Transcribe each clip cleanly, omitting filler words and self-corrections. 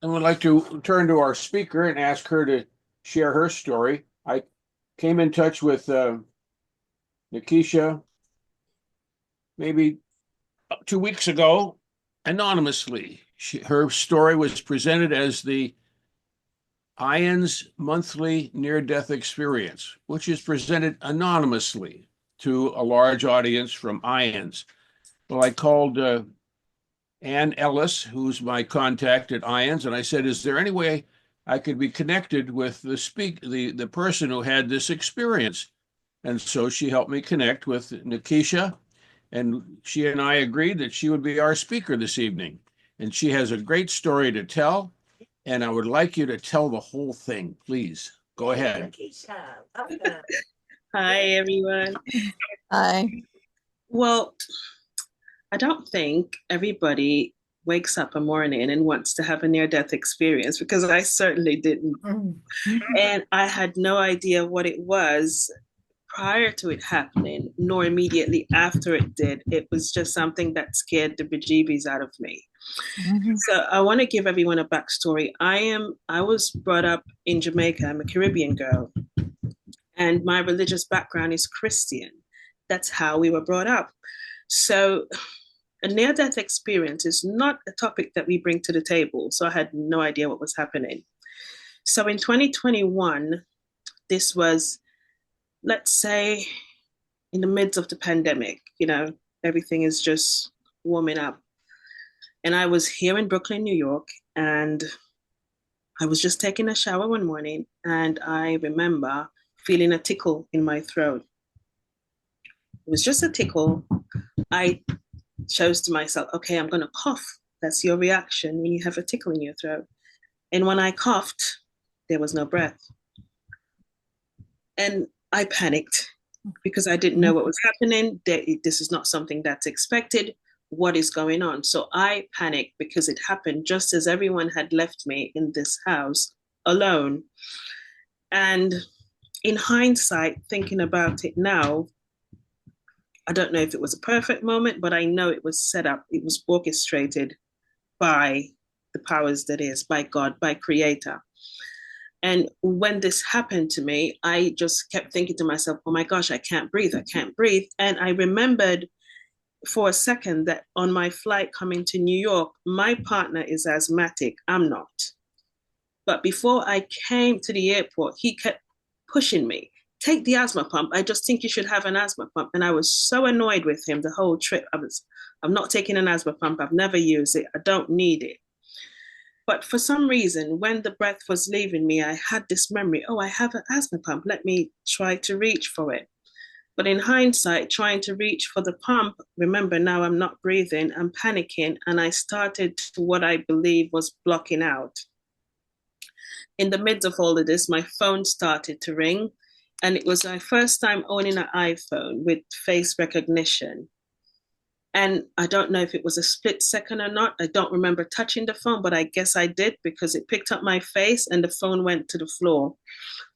I would like to turn to our speaker and ask her to share her story. I came in touch with Nekesha maybe 2 weeks ago anonymously. Her story was presented as the IONS monthly near-death experience, which is presented anonymously to a large audience from IONS. Well, I called Ann Ellis, who's my contact at IONS, and I said, "Is there any way I could be connected with the person who had this experience?" And so she helped me connect with Nekesha, and she and I agreed that she would be our speaker this evening. And she has a great story to tell, and I would like you to tell the whole thing, please. Go ahead. Hi, everyone. Hi. Well, I don't think everybody wakes up a morning and wants to have a near death experience because I certainly didn't. And I had no idea what it was prior to it happening, nor immediately after it did. It was just something that scared the bejeebies out of me. So I want to give everyone a backstory. I was brought up in Jamaica. I'm a Caribbean girl, and my religious background is Christian. That's how we were brought up. So a near death experience is not a topic that we bring to the table. So I had no idea what was happening. So in 2021, this was, let's say, in the midst of the pandemic, everything is just warming up. And I was here in Brooklyn, New York, and I was just taking a shower one morning, and I remember feeling a tickle in my throat. It was just a tickle. I chose to myself, okay, I'm going to cough. That's your reaction when you have a tickle in your throat. And when I coughed, there was no breath. And I panicked because I didn't know what was happening. This is not something that's expected. What is going on? So I panicked because it happened just as everyone had left me in this house alone. And in hindsight, thinking about it now, I don't know if it was a perfect moment, but I know it was set up, it was orchestrated by the powers that is, by God, by Creator. And when this happened to me, I just kept thinking to myself, oh my gosh, I can't breathe, I can't breathe. And I remembered for a second that on my flight coming to New York, my partner is asthmatic, I'm not. But before I came to the airport, he kept pushing me, take the asthma pump. I just think you should have an asthma pump. And I was so annoyed with him the whole trip. I'm not taking an asthma pump. I've never used it. I don't need it. But for some reason, when the breath was leaving me, I had this memory, oh, I have an asthma pump. Let me try to reach for it. But in hindsight, trying to reach for the pump, remember now I'm not breathing, I'm panicking, and I started to what I believe was blocking out. In the midst of all of this, my phone started to ring, and it was my first time owning an iPhone with face recognition. And I don't know if it was a split second or not. I don't remember touching the phone, but I guess I did because it picked up my face and the phone went to the floor.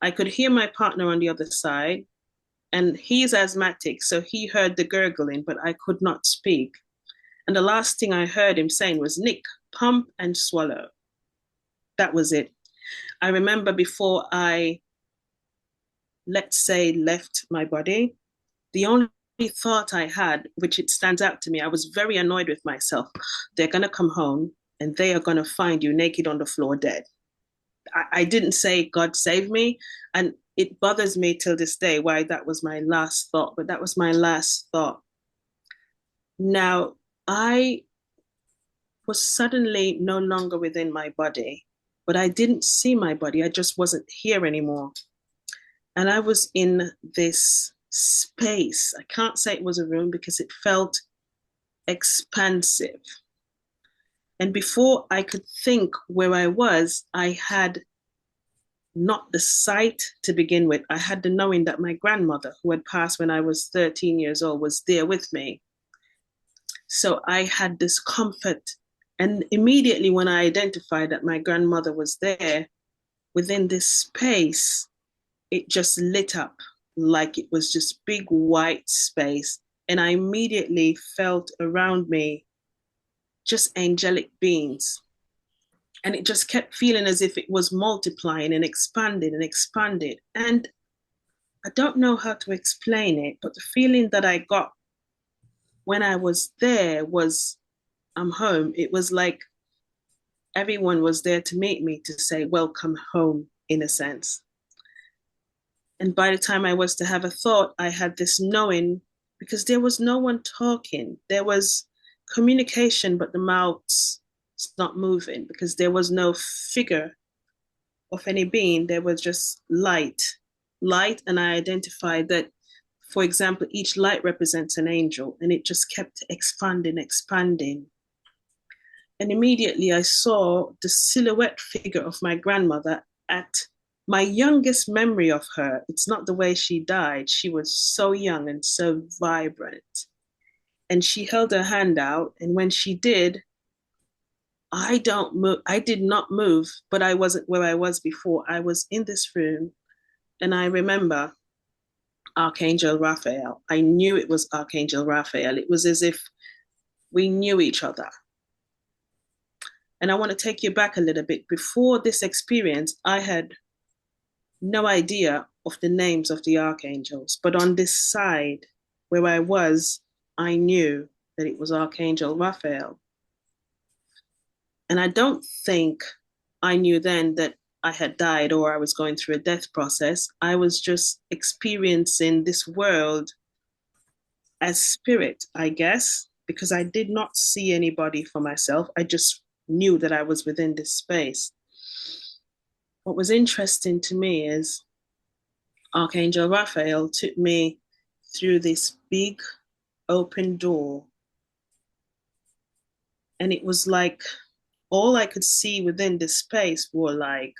I could hear my partner on the other side, and he's asthmatic, so he heard the gurgling, but I could not speak. And the last thing I heard him saying was, Nick, pump and swallow. That was it. I remember before I, let's say, left my body, the only thought I had, which it stands out to me, I was very annoyed with myself. They're going to come home and they are going to find you naked on the floor dead. I didn't say, God save me. And it bothers me till this day why that was my last thought, but that was my last thought. Now, I was suddenly no longer within my body, but I didn't see my body. I just wasn't here anymore. And I was in this space. I can't say it was a room because it felt expansive. And before I could think where I was, I had not the sight to begin with. I had the knowing that my grandmother, who had passed when I was 13 years old, was there with me. So I had this comfort. And immediately when I identified that my grandmother was there, within this space, it just lit up like it was just big white space. And I immediately felt around me just angelic beings. And it just kept feeling as if it was multiplying and expanding and expanded. And I don't know how to explain it, but the feeling that I got when I was there was, I'm home. It was like everyone was there to meet me, to say, welcome home, in a sense. And by the time I was to have a thought, I had this knowing, because there was no one talking. There was communication, but the mouth's not moving, because there was no figure of any being. There was just light, light. And I identified that, for example, each light represents an angel, and it just kept expanding, expanding. And immediately I saw the silhouette figure of my grandmother at my youngest memory of her. It's not the way she died. She was so young and so vibrant. And she held her hand out. And when she did, I don't move. I did not move, but I wasn't where I was before. I was in this room, and I remember Archangel Raphael. I knew it was Archangel Raphael. It was as if we knew each other. And I want to take you back a little bit. Before this experience, I had no idea of the names of the archangels. But on this side where I was, I knew that it was Archangel Raphael. And I don't think I knew then that I had died or I was going through a death process. I was just experiencing this world as spirit, I guess, because I did not see anybody for myself. I just knew that I was within this space. What was interesting to me is Archangel Raphael took me through this big open door. And it was like all I could see within this space were like,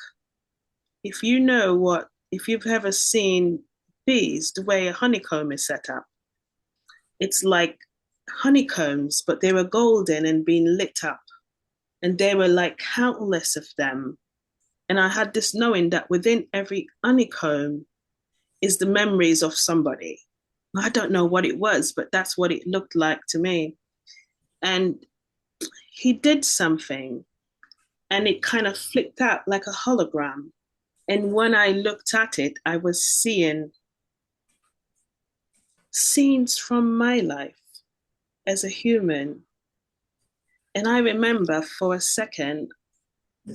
if you've ever seen bees, the way a honeycomb is set up, it's like honeycombs, but they were golden and being lit up. And there were like countless of them. And I had this knowing that within every honeycomb is the memories of somebody. I don't know what it was, but that's what it looked like to me. And he did something, and it kind of flipped out like a hologram. And when I looked at it, I was seeing scenes from my life as a human. And I remember for a second,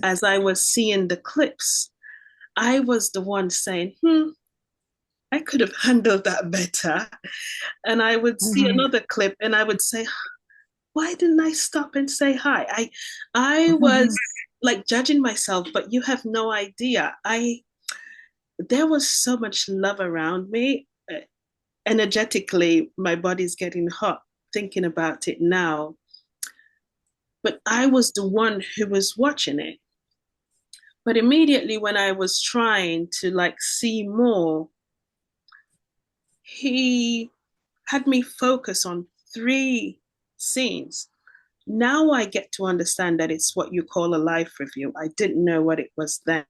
as I was seeing the clips, I was the one saying, I could have handled that better. And I would see another clip and I would say, why didn't I stop and say hi? I was like judging myself, but you have no idea. There was so much love around me. Energetically, my body's getting hot thinking about it now. But I was the one who was watching it. But immediately when I was trying to like see more, he had me focus on 3 scenes. Now I get to understand that it's what you call a life review. I didn't know what it was then.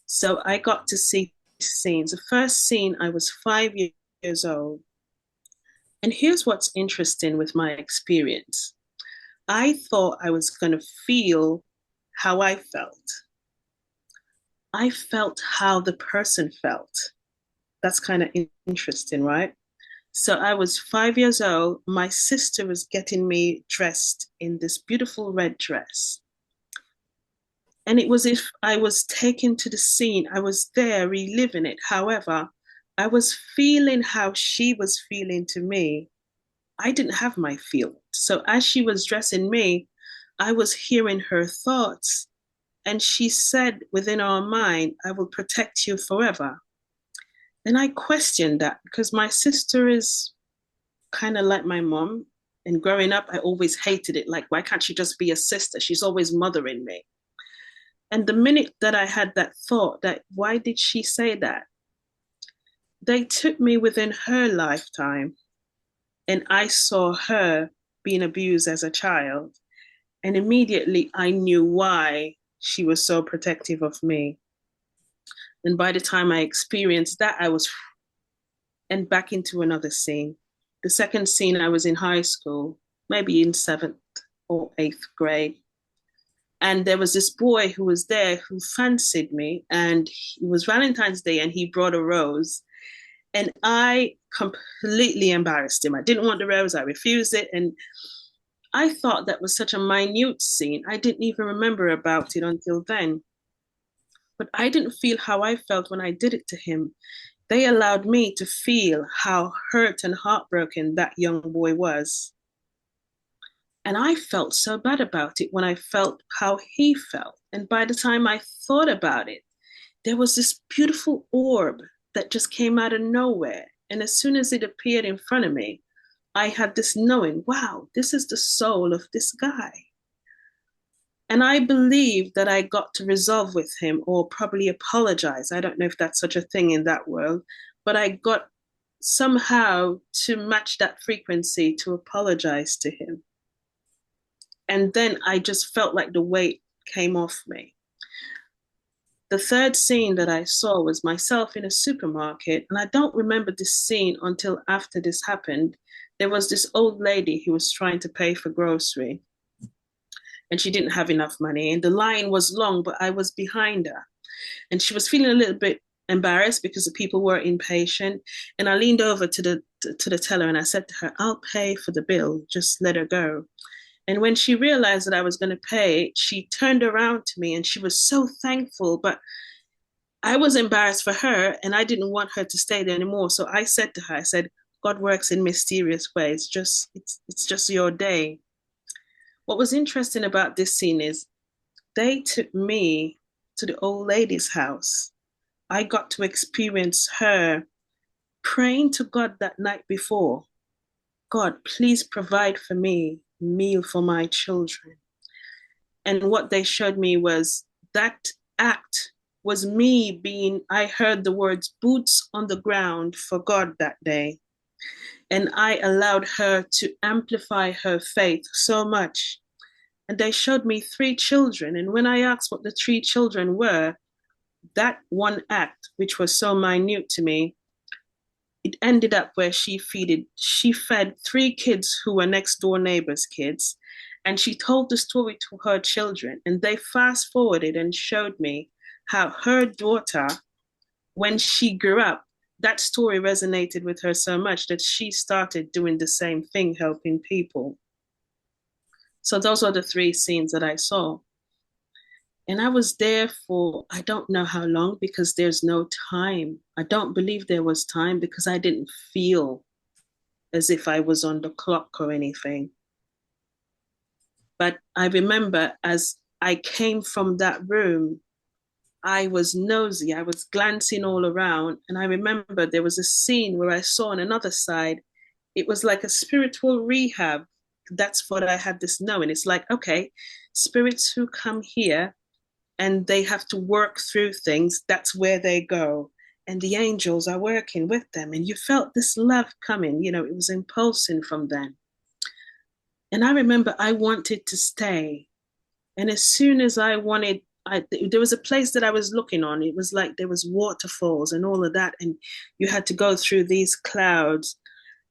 So I got to see scenes. The first scene, I was 5 years old. And here's what's interesting with my experience. I thought I was going to feel how I felt. I felt how the person felt. That's kind of interesting, right? So I was 5 years old. My sister was getting me dressed in this beautiful red dress. And it was if I was taken to the scene. I was there reliving it. However, I was feeling how she was feeling to me. I didn't have my feelings. So as she was dressing me, I was hearing her thoughts. And she said within our mind, I will protect you forever. And I questioned that because my sister is kind of like my mom. And growing up, I always hated it. Like, why can't she just be a sister? She's always mothering me. And the minute that I had that thought that, why did she say that? They took me within her lifetime and I saw her being abused as a child. And immediately I knew why she was so protective of me. And by the time I experienced that, I was and back into another scene. The second scene, I was in high school, maybe in 7th or 8th grade. And there was this boy who was there who fancied me, and it was Valentine's Day, and he brought a rose. And I completely embarrassed him. I didn't want the rose. I refused it. And I thought that was such a minute scene. I didn't even remember about it until then. But I didn't feel how I felt when I did it to him. They allowed me to feel how hurt and heartbroken that young boy was. And I felt so bad about it when I felt how he felt. And by the time I thought about it, there was this beautiful orb that just came out of nowhere. And as soon as it appeared in front of me, I had this knowing, wow, this is the soul of this guy. And I believe that I got to resolve with him or probably apologize. I don't know if that's such a thing in that world, but I got somehow to match that frequency to apologize to him. And then I just felt like the weight came off me. The third scene that I saw was myself in a supermarket, and I don't remember this scene until after this happened. There was this old lady who was trying to pay for grocery, and she didn't have enough money, and the line was long, but I was behind her, and she was feeling a little bit embarrassed because the people were impatient. And I leaned over to the teller and I said to her, "I'll pay for the bill, just let her go." And when she realized that I was going to pay, she turned around to me and she was so thankful. But I was embarrassed for her and I didn't want her to stay there anymore. So I said to her, I said, "God works in mysterious ways. It's just your day." What was interesting about this scene is they took me to the old lady's house. I got to experience her praying to God that night before. "God, please provide for me a meal for my children." And what they showed me was that act was me I heard the words boots on the ground for God that day. And I allowed her to amplify her faith so much. And they showed me 3 children. And when I asked what the 3 children were, that one act, which was so minute to me, it ended up where she fed 3 kids who were next door neighbors' kids. And she told the story to her children. And they fast forwarded and showed me how her daughter, when she grew up, that story resonated with her so much that she started doing the same thing, helping people. So those are the 3 scenes that I saw. And I was there for, I don't know how long, because there's no time. I don't believe there was time because I didn't feel as if I was on the clock or anything. But I remember as I came from that room, I was nosy. I was glancing all around. And I remember there was a scene where I saw on another side, it was like a spiritual rehab. That's what I had this knowing. It's like, okay, spirits who come here and they have to work through things, that's where they go. And the angels are working with them. And you felt this love coming, it was impulsing from them. And I remember I wanted to stay. And as soon as I wanted, there was a place that I was looking on. It was like there was waterfalls and all of that. And you had to go through these clouds.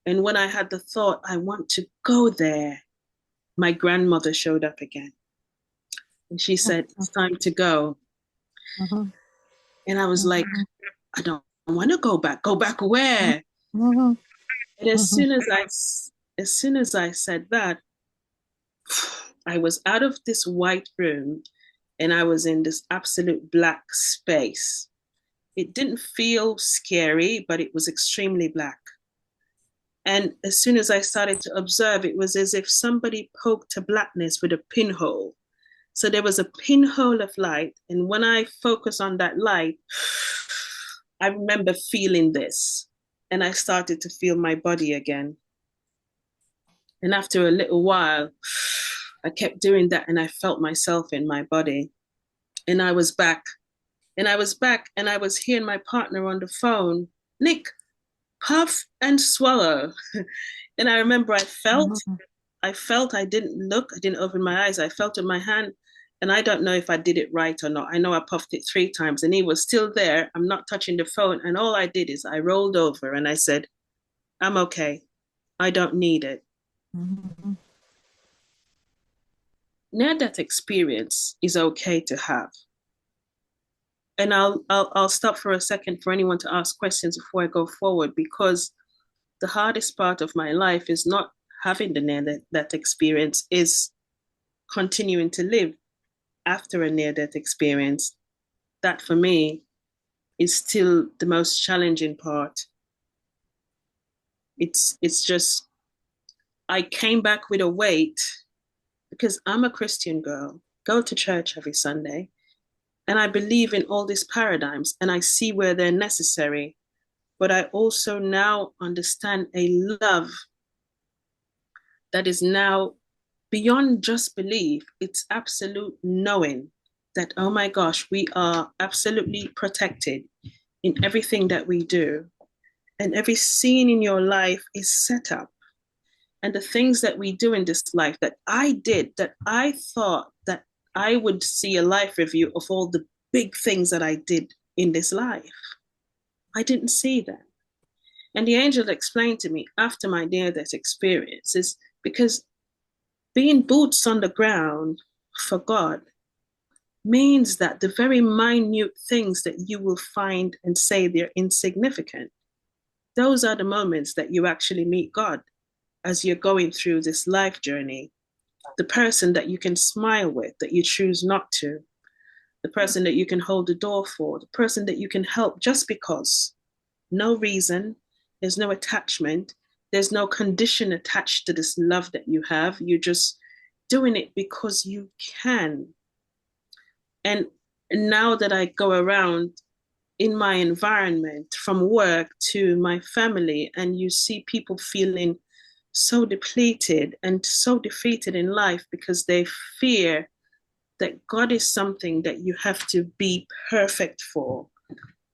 And when I had the thought, I want to go there, my grandmother showed up again. And she said, "It's time to go." Mm-hmm. And I was like, "I don't want to go back. Go back where?" Mm-hmm. And as soon as I said that, I was out of this white room and I was in this absolute black space. It didn't feel scary, but it was extremely black. And as soon as I started to observe, it was as if somebody poked a blackness with a pinhole. So there was a pinhole of light. And when I focus on that light, I remember feeling this. And I started to feel my body again. And after a little while, I kept doing that and I felt myself in my body. And I was back. And I was back and I was hearing my partner on the phone, "Nick, puff and swallow." And I remember I felt, I didn't look, I didn't open my eyes. I felt in my hand. And I don't know if I did it right or not. I know I puffed it 3 times and he was still there. I'm not touching the phone. And all I did is I rolled over and I said, "I'm okay. I don't need it." Mm-hmm. near-death experience is okay to have. And I'll stop for a second for anyone to ask questions before I go forward, because the hardest part of my life is not having the near-death experience, is continuing to live after a near-death experience. That for me is still the most challenging part. It's just, I came back with a weight because I'm a Christian girl, go to church every Sunday, and I believe in all these paradigms and I see where they're necessary. But I also now understand a love that is now beyond just belief. It's absolute knowing that, oh my gosh, we are absolutely protected in everything that we do. And every scene in your life is set up. And the things that we do in this life that I did, that I thought that I would see a life review of all the big things that I did in this life. I didn't see them. And the angel explained to me after my near-death experience is because being boots on the ground for God means that the very minute things that you will find and say they're insignificant, those are the moments that you actually meet God as you're going through this life journey. The person that you can smile with, that you choose not to, the person that you can hold the door for, the person that you can help just because. No reason, there's no attachment, there's no condition attached to this love that you have. You're just doing it because you can. And now that I go around in my environment, from work to my family, and you see people feeling so depleted and so defeated in life because they fear that God is something that you have to be perfect for,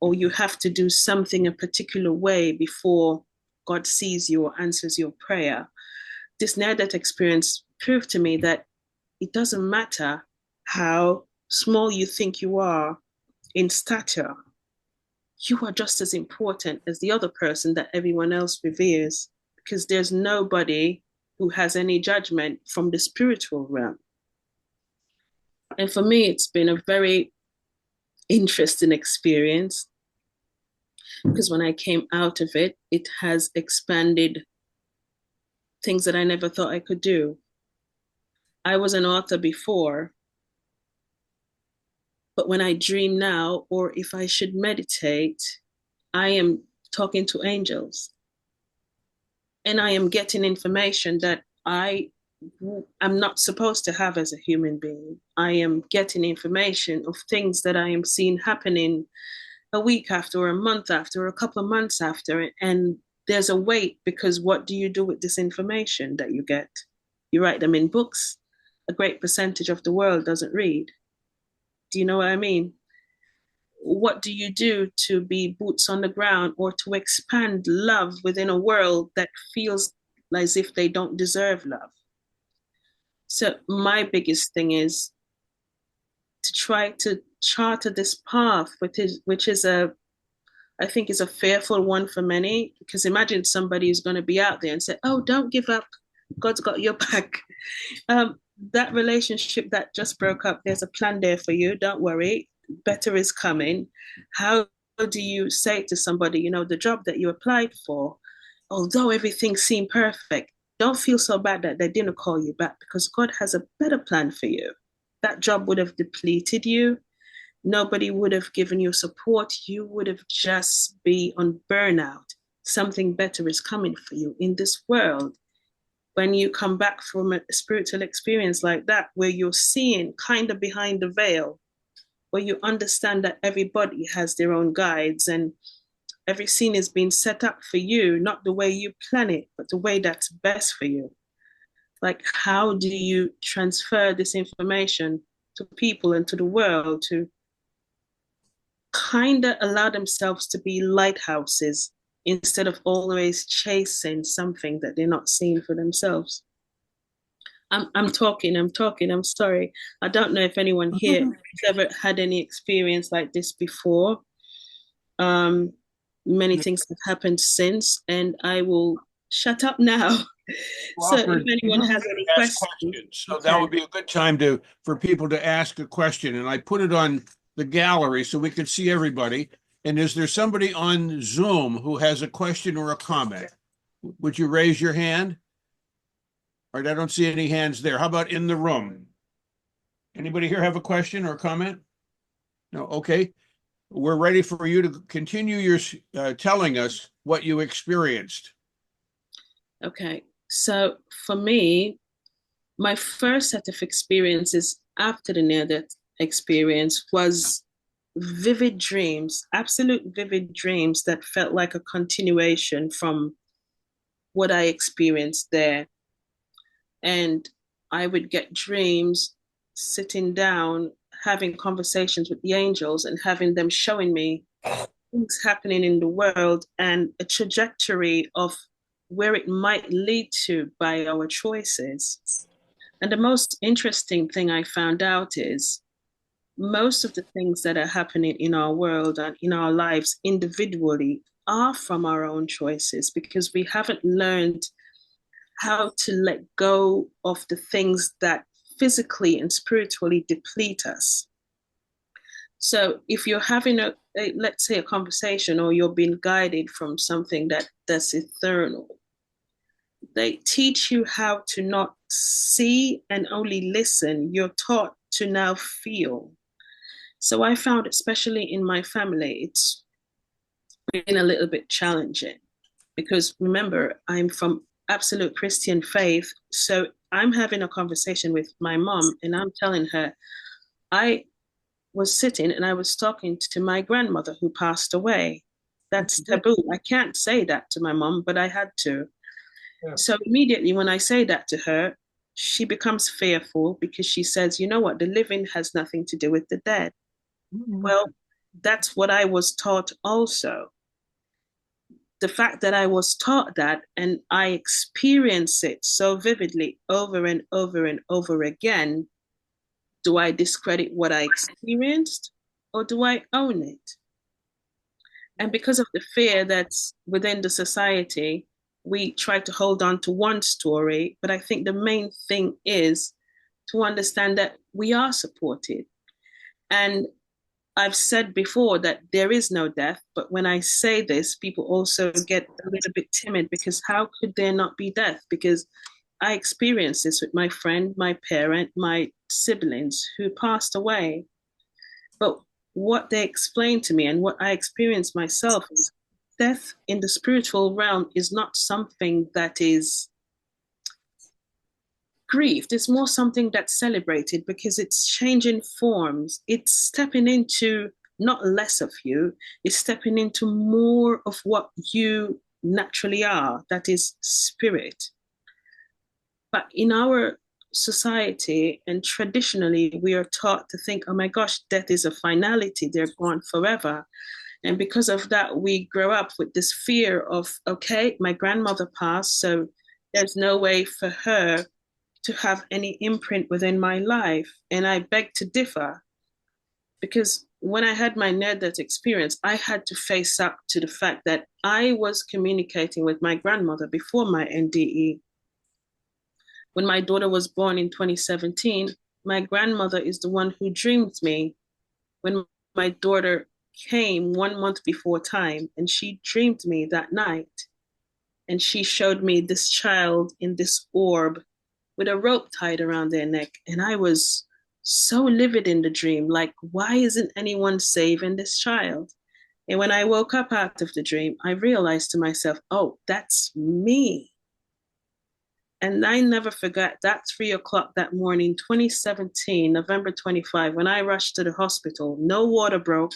or you have to do something a particular way before God sees you or answers your prayer. This near-death experience proved to me that it doesn't matter how small you think you are in stature, you are just as important as the other person that everyone else reveres, because there's nobody who has any judgment from the spiritual realm. And for me, it's been a very interesting experience, because when I came out of it, it has expanded things that I never thought I could do. I was an author before, but when I dream now, or if I should meditate, I am talking to angels. And I am getting information that I'm not supposed to have as a human being. I am getting information of things that I am seeing happening a week after, or a month after, or a couple of months after. And there's a weight, because what do you do with this information that you get? You write them in books. A great percentage of the world doesn't read. Do you know what I mean? What do you do to be boots on the ground, or to expand love within a world that feels as if they don't deserve love? So my biggest thing is to try to charter this path, which is I think is a fearful one for many, because imagine somebody who's going to be out there and say, oh, don't give up, God's got your back. That relationship that just broke up, there's a plan there for you, don't worry, better is coming. How do you say to somebody, you know, the job that you applied for, although everything seemed perfect, don't feel so bad that they didn't call you back, because God has a better plan for you. That job would have depleted you. Nobody would have given you support. You would have just be on burnout. Something better is coming for you in this world. When you come back from a spiritual experience like that, where you're seeing kind of behind the veil, where you understand that everybody has their own guides, and every scene is being set up for you, not the way you plan it, but the way that's best for you. Like, how do you transfer this information to people and to the world to kind of allow themselves to be lighthouses instead of always chasing something that they're not seeing for themselves? I'm talking, I'm sorry. I don't know if anyone here has ever had any experience like this before. Many things have happened since, and I will shut up now So if Offered anyone has any ask questions, questions. you So that can. would be a good time for people to ask a question. And I put it on the gallery so we could see everybody. And is there somebody on Zoom who has a question or a comment? Would you raise your hand? All right, I don't see any hands there. How about in the room? Anybody here have a question or a comment? No, okay. We're ready for you to continue your telling us what you experienced. Okay. So for me, my first set of experiences after the near death experience was vivid dreams, absolute vivid dreams that felt like a continuation from what I experienced there. And I would get dreams sitting down, having conversations with the angels and having them showing me things happening in the world and a trajectory of where it might lead to by our choices. And the most interesting thing I found out is most of the things that are happening in our world and in our lives individually are from our own choices because we haven't learned how to let go of the things that physically and spiritually deplete us. So if you're having let's say a conversation or you're being guided from something that's eternal, they teach you how to not see and only listen. You're taught to now feel. So I found, especially in my family, it's been a little bit challenging because remember, I'm from absolute Christian faith. So I'm having a conversation with my mom and I'm telling her, I was sitting and I was talking to my grandmother who passed away. That's taboo. I can't say that to my mom, but I had to. Yeah. So immediately when I say that to her, she becomes fearful because she says, you know what, the living has nothing to do with the dead. Mm-hmm. Well, that's what I was taught also. The fact that I was taught that and I experience it so vividly over and over and over again, do I discredit what I experienced or do I own it? And because of the fear that's within the society, we try to hold on to one story. But I think the main thing is to understand that we are supported. And I've said before that there is no death, but when I say this, people also get a little bit timid because how could there not be death? Because I experienced this with my friend, my parent, my siblings who passed away. But what they explained to me and what I experienced myself is death in the spiritual realm is not something that is grieved. It's more something that's celebrated because it's changing forms. It's stepping into not less of you, it's stepping into more of what you naturally are, that is spirit. But in our society and traditionally, we are taught to think, oh my gosh, death is a finality, they're gone forever. And because of that, we grow up with this fear of, okay, my grandmother passed, so there's no way for her to have any imprint within my life. And I beg to differ because when I had my near-death experience, I had to face up to the fact that I was communicating with my grandmother before my NDE. When my daughter was born in 2017, my grandmother is the one who dreamed me when my daughter came 1 month before time, and she dreamed me that night. And she showed me this child in this orb with a rope tied around their neck. And I was so livid in the dream, like, why isn't anyone saving this child? And when I woke up out of the dream, I realized to myself, oh, that's me. And I never forgot that 3 o'clock that morning, 2017, November 25, when I rushed to the hospital, no water broke.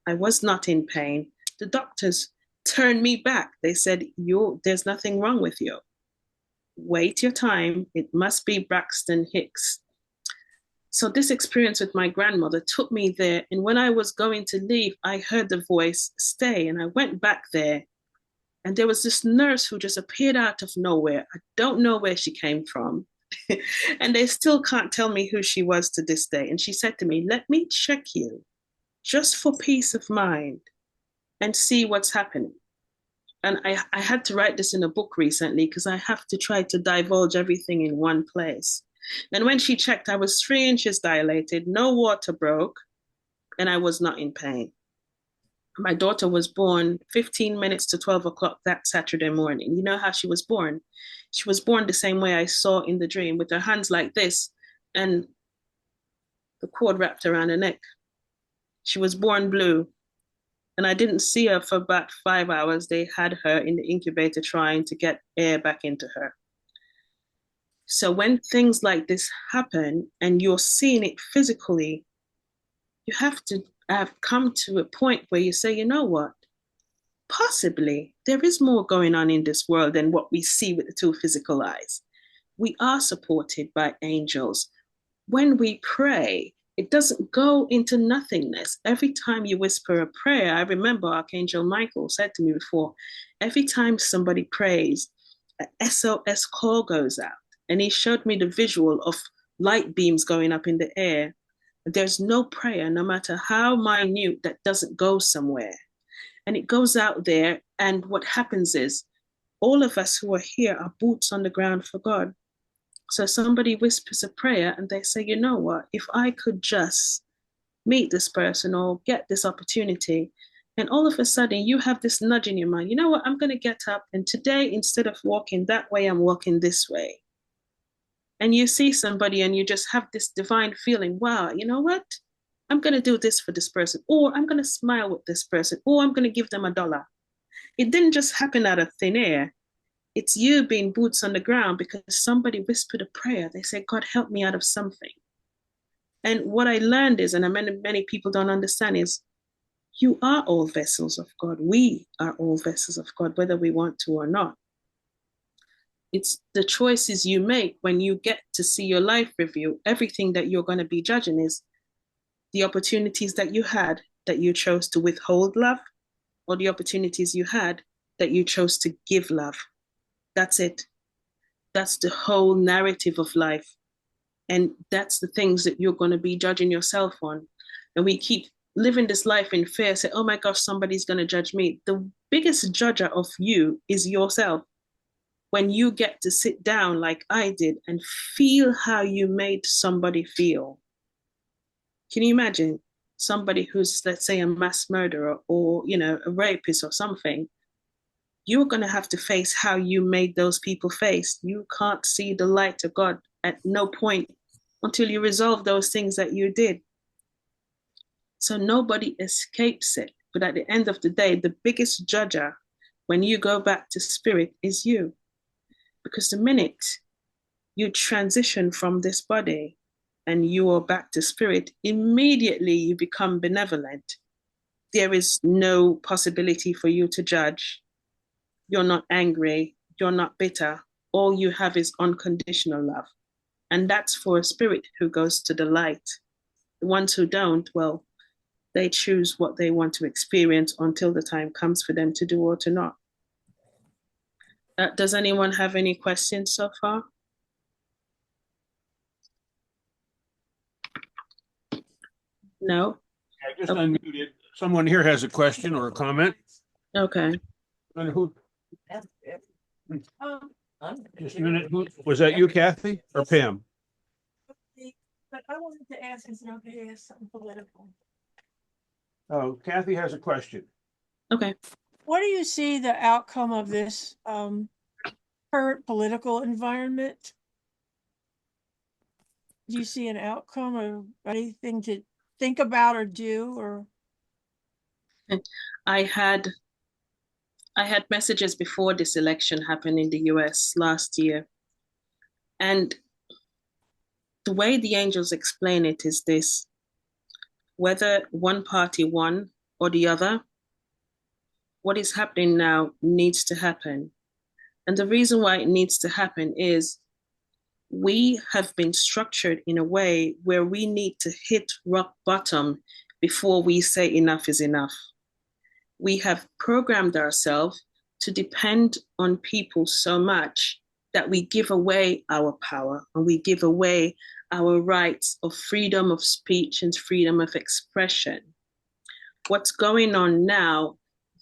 I was not in pain. The doctors turned me back. They said, there's nothing wrong with you. Wait your time. It must be Braxton Hicks. So this experience with my grandmother took me there. And when I was going to leave, I heard the voice, stay. And I went back there. And there was this nurse who just appeared out of nowhere. I don't know where she came from. And they still can't tell me who she was to this day. And she said to me, let me check you just for peace of mind and see what's happening. And I had to write this in a book recently because I have to try to divulge everything in one place. And when she checked, I was 3 inches dilated, no water broke, and I was not in pain. My daughter was born 15 minutes to 12 o'clock that Saturday morning. You know how she was born? She was born the same way I saw in the dream, with her hands like this and the cord wrapped around her neck. She was born blue. And I didn't see her for about 5 hours. They had her in the incubator trying to get air back into her. So when things like this happen and you're seeing it physically, you have to have come to a point where you say, you know what? Possibly there is more going on in this world than what we see with the two physical eyes. We are supported by angels. When we pray, it doesn't go into nothingness. Every time you whisper a prayer, I remember Archangel Michael said to me before, every time somebody prays, a SOS call goes out. And he showed me the visual of light beams going up in the air. There's no prayer, no matter how minute, that doesn't go somewhere. And it goes out there. And what happens is all of us who are here are boots on the ground for God. So somebody whispers a prayer and they say, you know what, if I could just meet this person or get this opportunity, and all of a sudden you have this nudge in your mind, you know what, I'm going to get up and today, instead of walking that way, I'm walking this way. And you see somebody and you just have this divine feeling, wow, you know what, I'm going to do this for this person, or I'm going to smile with this person, or I'm going to give them $1. It didn't just happen out of thin air. It's you being boots on the ground because somebody whispered a prayer. They said, God, help me out of something. And what I learned is, and many people don't understand, is you are all vessels of God. We are all vessels of God, whether we want to or not. It's the choices you make when you get to see your life review. Everything that you're going to be judging is the opportunities that you had that you chose to withhold love, or the opportunities you had that you chose to give love. That's it. That's the whole narrative of life. And that's the things that you're going to be judging yourself on. And we keep living this life in fear, say, oh my gosh, somebody's going to judge me. The biggest judger of you is yourself. When you get to sit down like I did and feel how you made somebody feel. Can you imagine somebody who's, let's say, a mass murderer or, you know, a rapist or something? You're going to have to face how you made those people face. You can't see the light of God at no point until you resolve those things that you did. So nobody escapes it. But at the end of the day, the biggest judger when you go back to spirit is you. Because the minute you transition from this body and you are back to spirit, immediately you become benevolent. There is no possibility for you to judge. You're not angry, you're not bitter. All you have is unconditional love. And that's for a spirit who goes to the light. The ones who don't, well, they choose what they want to experience until the time comes for them to do or to not. Does anyone have any questions so far? No? I just unmuted. Someone here has a question or a comment. Okay. And who? Just a minute. Who was that? You, Kathy, or Pam? But I wanted to ask, is nobody asked something political? Oh, Kathy has a question. Okay. What do you see the outcome of this current political environment? Do you see an outcome or anything to think about or do? Or I had messages before this election happened in the US last year. And the way the angels explain it is this: whether one party won or the other, what is happening now needs to happen. And the reason why it needs to happen is we have been structured in a way where we need to hit rock bottom before we say enough is enough. We have programmed ourselves to depend on people so much that we give away our power and we give away our rights of freedom of speech and freedom of expression. What's going on now,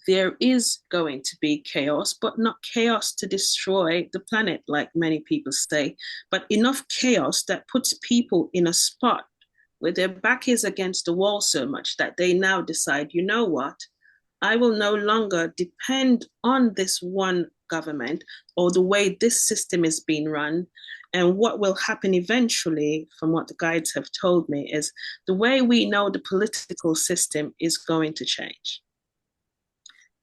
there is going to be chaos, but not chaos to destroy the planet, like many people say, but enough chaos that puts people in a spot where their back is against the wall so much that they now decide, you know what? I will no longer depend on this one government or the way this system is being run. And what will happen eventually, from what the guides have told me, is the way we know the political system is going to change.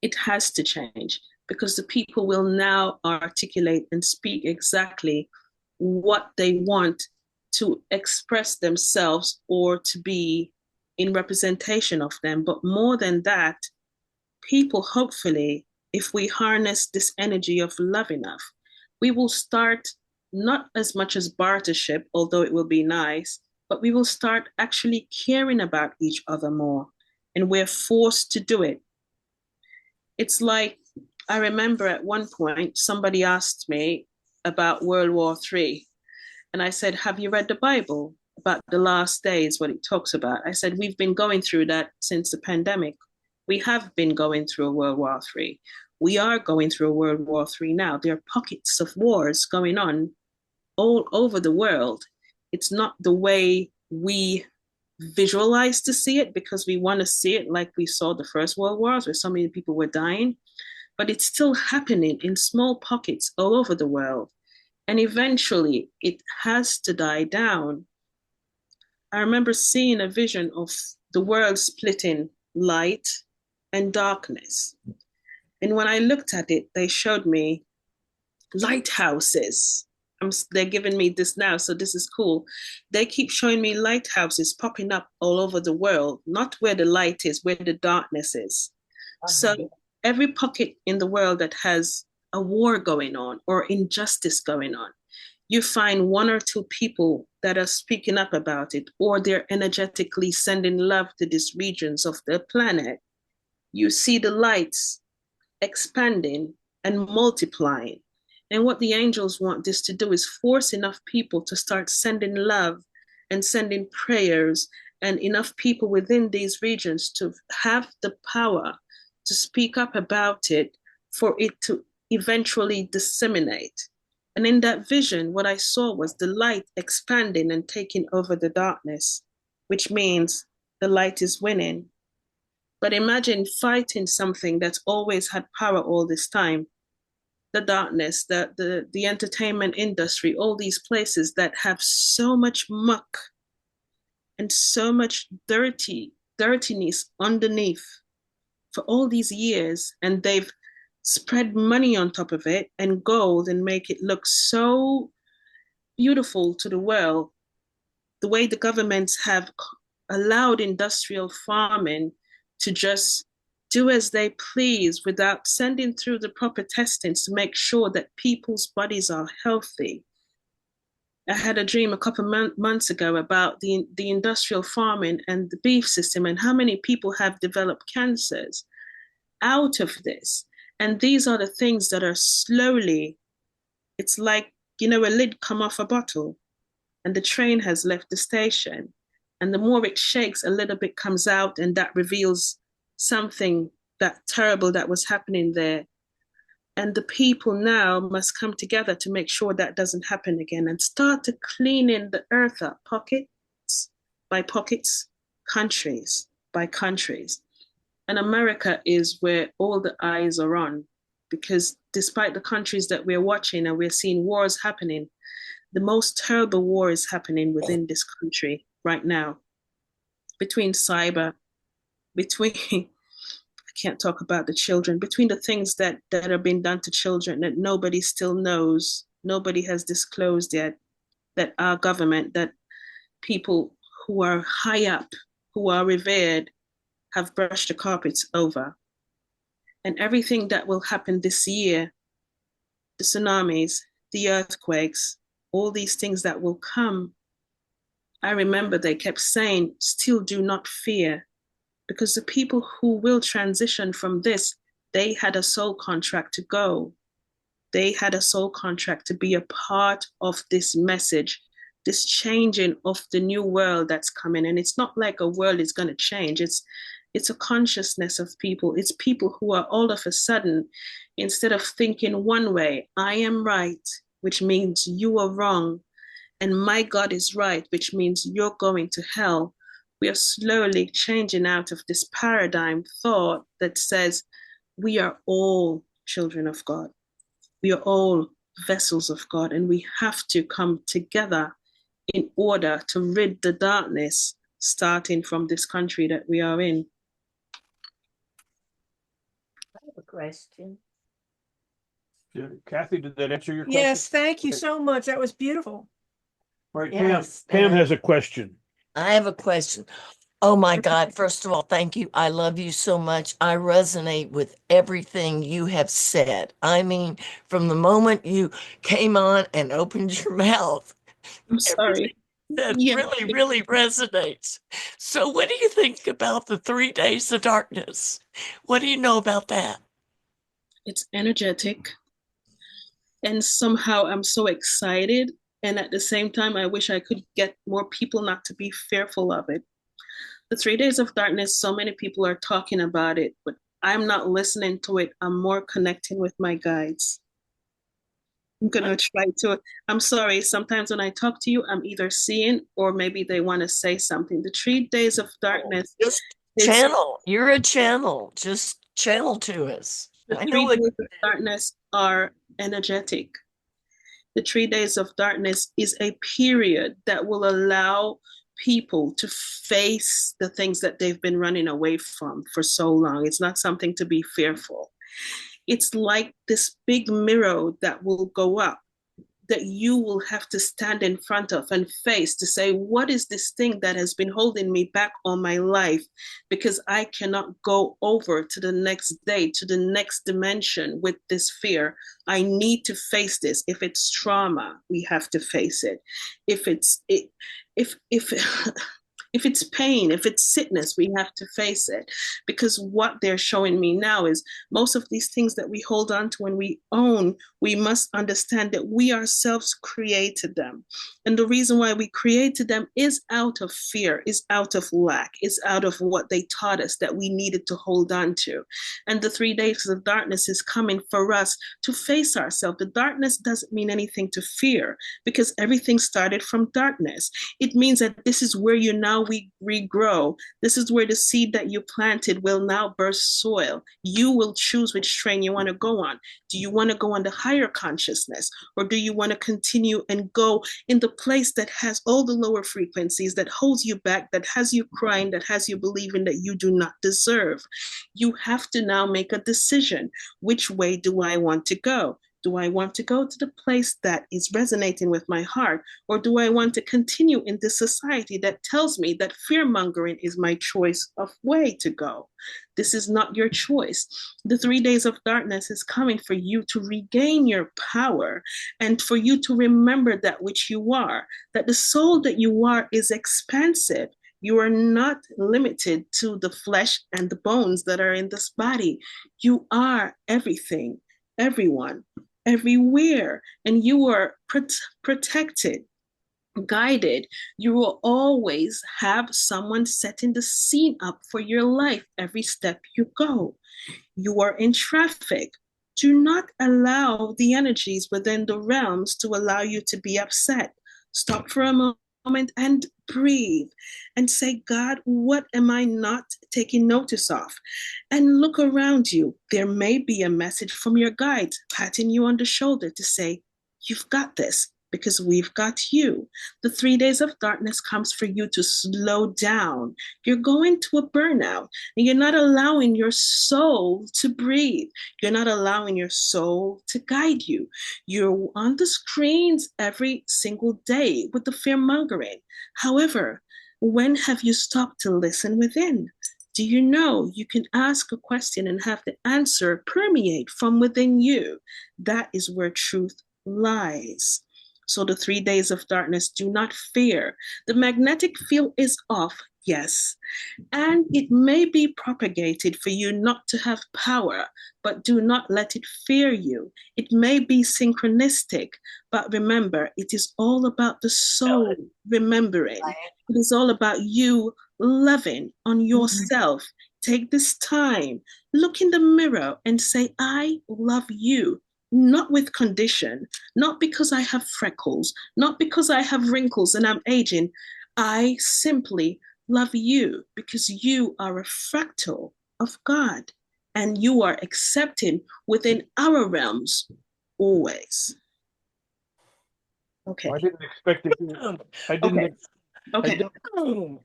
It has to change because the people will now articulate and speak exactly what they want to express themselves or to be in representation of them. But more than that, people, hopefully, if we harness this energy of love enough, we will start not as much as bartership, although it will be nice, but we will start actually caring about each other more. And we're forced to do it. It's like, I remember at one point, somebody asked me about World War III. And I said, have you read the Bible about the last days, what it talks about? I said, we've been going through that since the pandemic. We have been going through a World War III. We are going through a World War III now. There are pockets of wars going on all over the world. It's not the way we visualize to see it because we want to see it like we saw the First World Wars where so many people were dying, but it's still happening in small pockets all over the world. And eventually it has to die down. I remember seeing a vision of the world splitting light and darkness. And when I looked at it, they showed me lighthouses. They're giving me this now, so this is cool. They keep showing me lighthouses popping up all over the world, not where the light is, where the darkness is. So every pocket in the world that has a war going on or injustice going on, you find one or two people that are speaking up about it, or they're energetically sending love to these regions of the planet. You see the lights expanding and multiplying. And what the angels want this to do is force enough people to start sending love and sending prayers, and enough people within these regions to have the power to speak up about it for it to eventually disseminate. And in that vision, what I saw was the light expanding and taking over the darkness, which means the light is winning. But imagine fighting something that's always had power all this time. The darkness, the entertainment industry, all these places that have so much muck and so much dirtiness underneath for all these years, and they've spread money on top of it and gold and make it look so beautiful to the world. The way the governments have allowed industrial farming to just do as they please without sending through the proper testings to make sure that people's bodies are healthy. I had a dream a couple months ago about the industrial farming and the beef system and how many people have developed cancers out of this. And these are the things that are slowly, it's like, a lid come off a bottle and the train has left the station. And the more it shakes, a little bit comes out, and that reveals something that terrible that was happening there. And the people now must come together to make sure that doesn't happen again and start to cleaning the earth up, pockets by pockets, countries by countries. And America is where all the eyes are on, because despite the countries that we're watching and we're seeing wars happening, the most terrible war is happening within this country right now, between cyber, between, I can't talk about the children, between the things that are being done to children that nobody still knows, nobody has disclosed yet, that our government, that people who are high up, who are revered, have brushed the carpets over. And everything that will happen this year, the tsunamis, the earthquakes, all these things that will come, I remember they kept saying, still do not fear, because the people who will transition from this, they had a soul contract to go. They had a soul contract to be a part of this message, this changing of the new world that's coming. And it's not like a world is going to change. It's a consciousness of people. It's people who are all of a sudden, instead of thinking one way, I am right, which means you are wrong, and my God is right, which means you're going to hell. We are slowly changing out of this paradigm thought that says we are all children of God. We are all vessels of God, and we have to come together in order to rid the darkness, starting from this country that we are in. I have a question. Kathy, did that answer your question? Yes, thank you so much. That was beautiful. All right, Yes, Pam has a question. I have a question. Oh my God. First of all, thank you. I love you so much. I resonate with everything you have said. I mean, from the moment you came on and opened your mouth, I'm sorry. that Yeah. really resonates. So what do you think about the 3 days of darkness? What do you know about that? It's energetic. And somehow I'm so excited. And at the same time, I wish I could get more people not to be fearful of it. The 3 days of darkness, so many people are talking about it, but I'm not listening to it. I'm more connecting with my guides. I'm going to try to. I'm sorry. Sometimes when I talk to you, I'm either seeing or maybe they want to say something. The 3 days of darkness. Just channel. You're a channel. Just channel to us. The I 3 know it. days of darkness are energetic. The 3 days of darkness is a period that will allow people to face the things that they've been running away from for so long. It's not something to be fearful. It's like this big mirror that will go up, that you will have to stand in front of and face to say, what is this thing that has been holding me back all my life? Because I cannot go over to the next day, to the next dimension with this fear. I need to face this. If it's trauma, we have to face it. If it's if it's pain, if it's sickness, we have to face it. Because what they're showing me now is most of these things that we hold on to and we own, we must understand that we ourselves created them. And the reason why we created them is out of fear, is out of lack, is out of what they taught us that we needed to hold on to. And the 3 days of darkness is coming for us to face ourselves. The darkness doesn't mean anything to fear because everything started from darkness. It means that this is where you now regrow. This is where the seed that you planted will now burst soil. You will choose which train you want to go on. Do you want to go on the higher consciousness, or do you want to continue and go in the place that has all the lower frequencies, that holds you back, that has you crying, that has you believing that you do not deserve? You have to now make a decision. Which way do I want to go? Do I want to go to the place that is resonating with my heart? Or do I want to continue in this society that tells me that fear-mongering is my choice of way to go? This is not your choice. The 3 days of darkness is coming for you to regain your power and for you to remember that which you are, that the soul that you are is expansive. You are not limited to the flesh and the bones that are in this body. You are everything, everyone, everywhere, and you are protected, guided. You will always have someone setting the scene up for your life every step you go. You are in traffic. Do not allow the energies within the realms to allow you to be upset. Stop for a moment and breathe and say, God, what am I not taking notice of? And look around you. There may be a message from your guide patting you on the shoulder to say, you've got this, because we've got you. The 3 days of darkness comes for you to slow down. You're going to a burnout, and you're not allowing your soul to breathe. You're not allowing your soul to guide you. You're on the screens every single day with the fear-mongering. However, when have you stopped to listen within? Do you know you can ask a question and have the answer permeate from within you? That is where truth lies. So the 3 days of darkness, do not fear. The magnetic field is off, yes, and it may be propagated for you not to have power, but do not let it fear you. It may be synchronistic, but remember, it is all about the soul remembering. It is all about you loving on yourself, take this time, look in the mirror and say, I love you, not with condition, not because I have freckles, not because I have wrinkles and I'm aging. I simply love you because you are a fractal of God and you are accepting within our realms always. Okay. I didn't expect it. I didn't. Okay. Okay.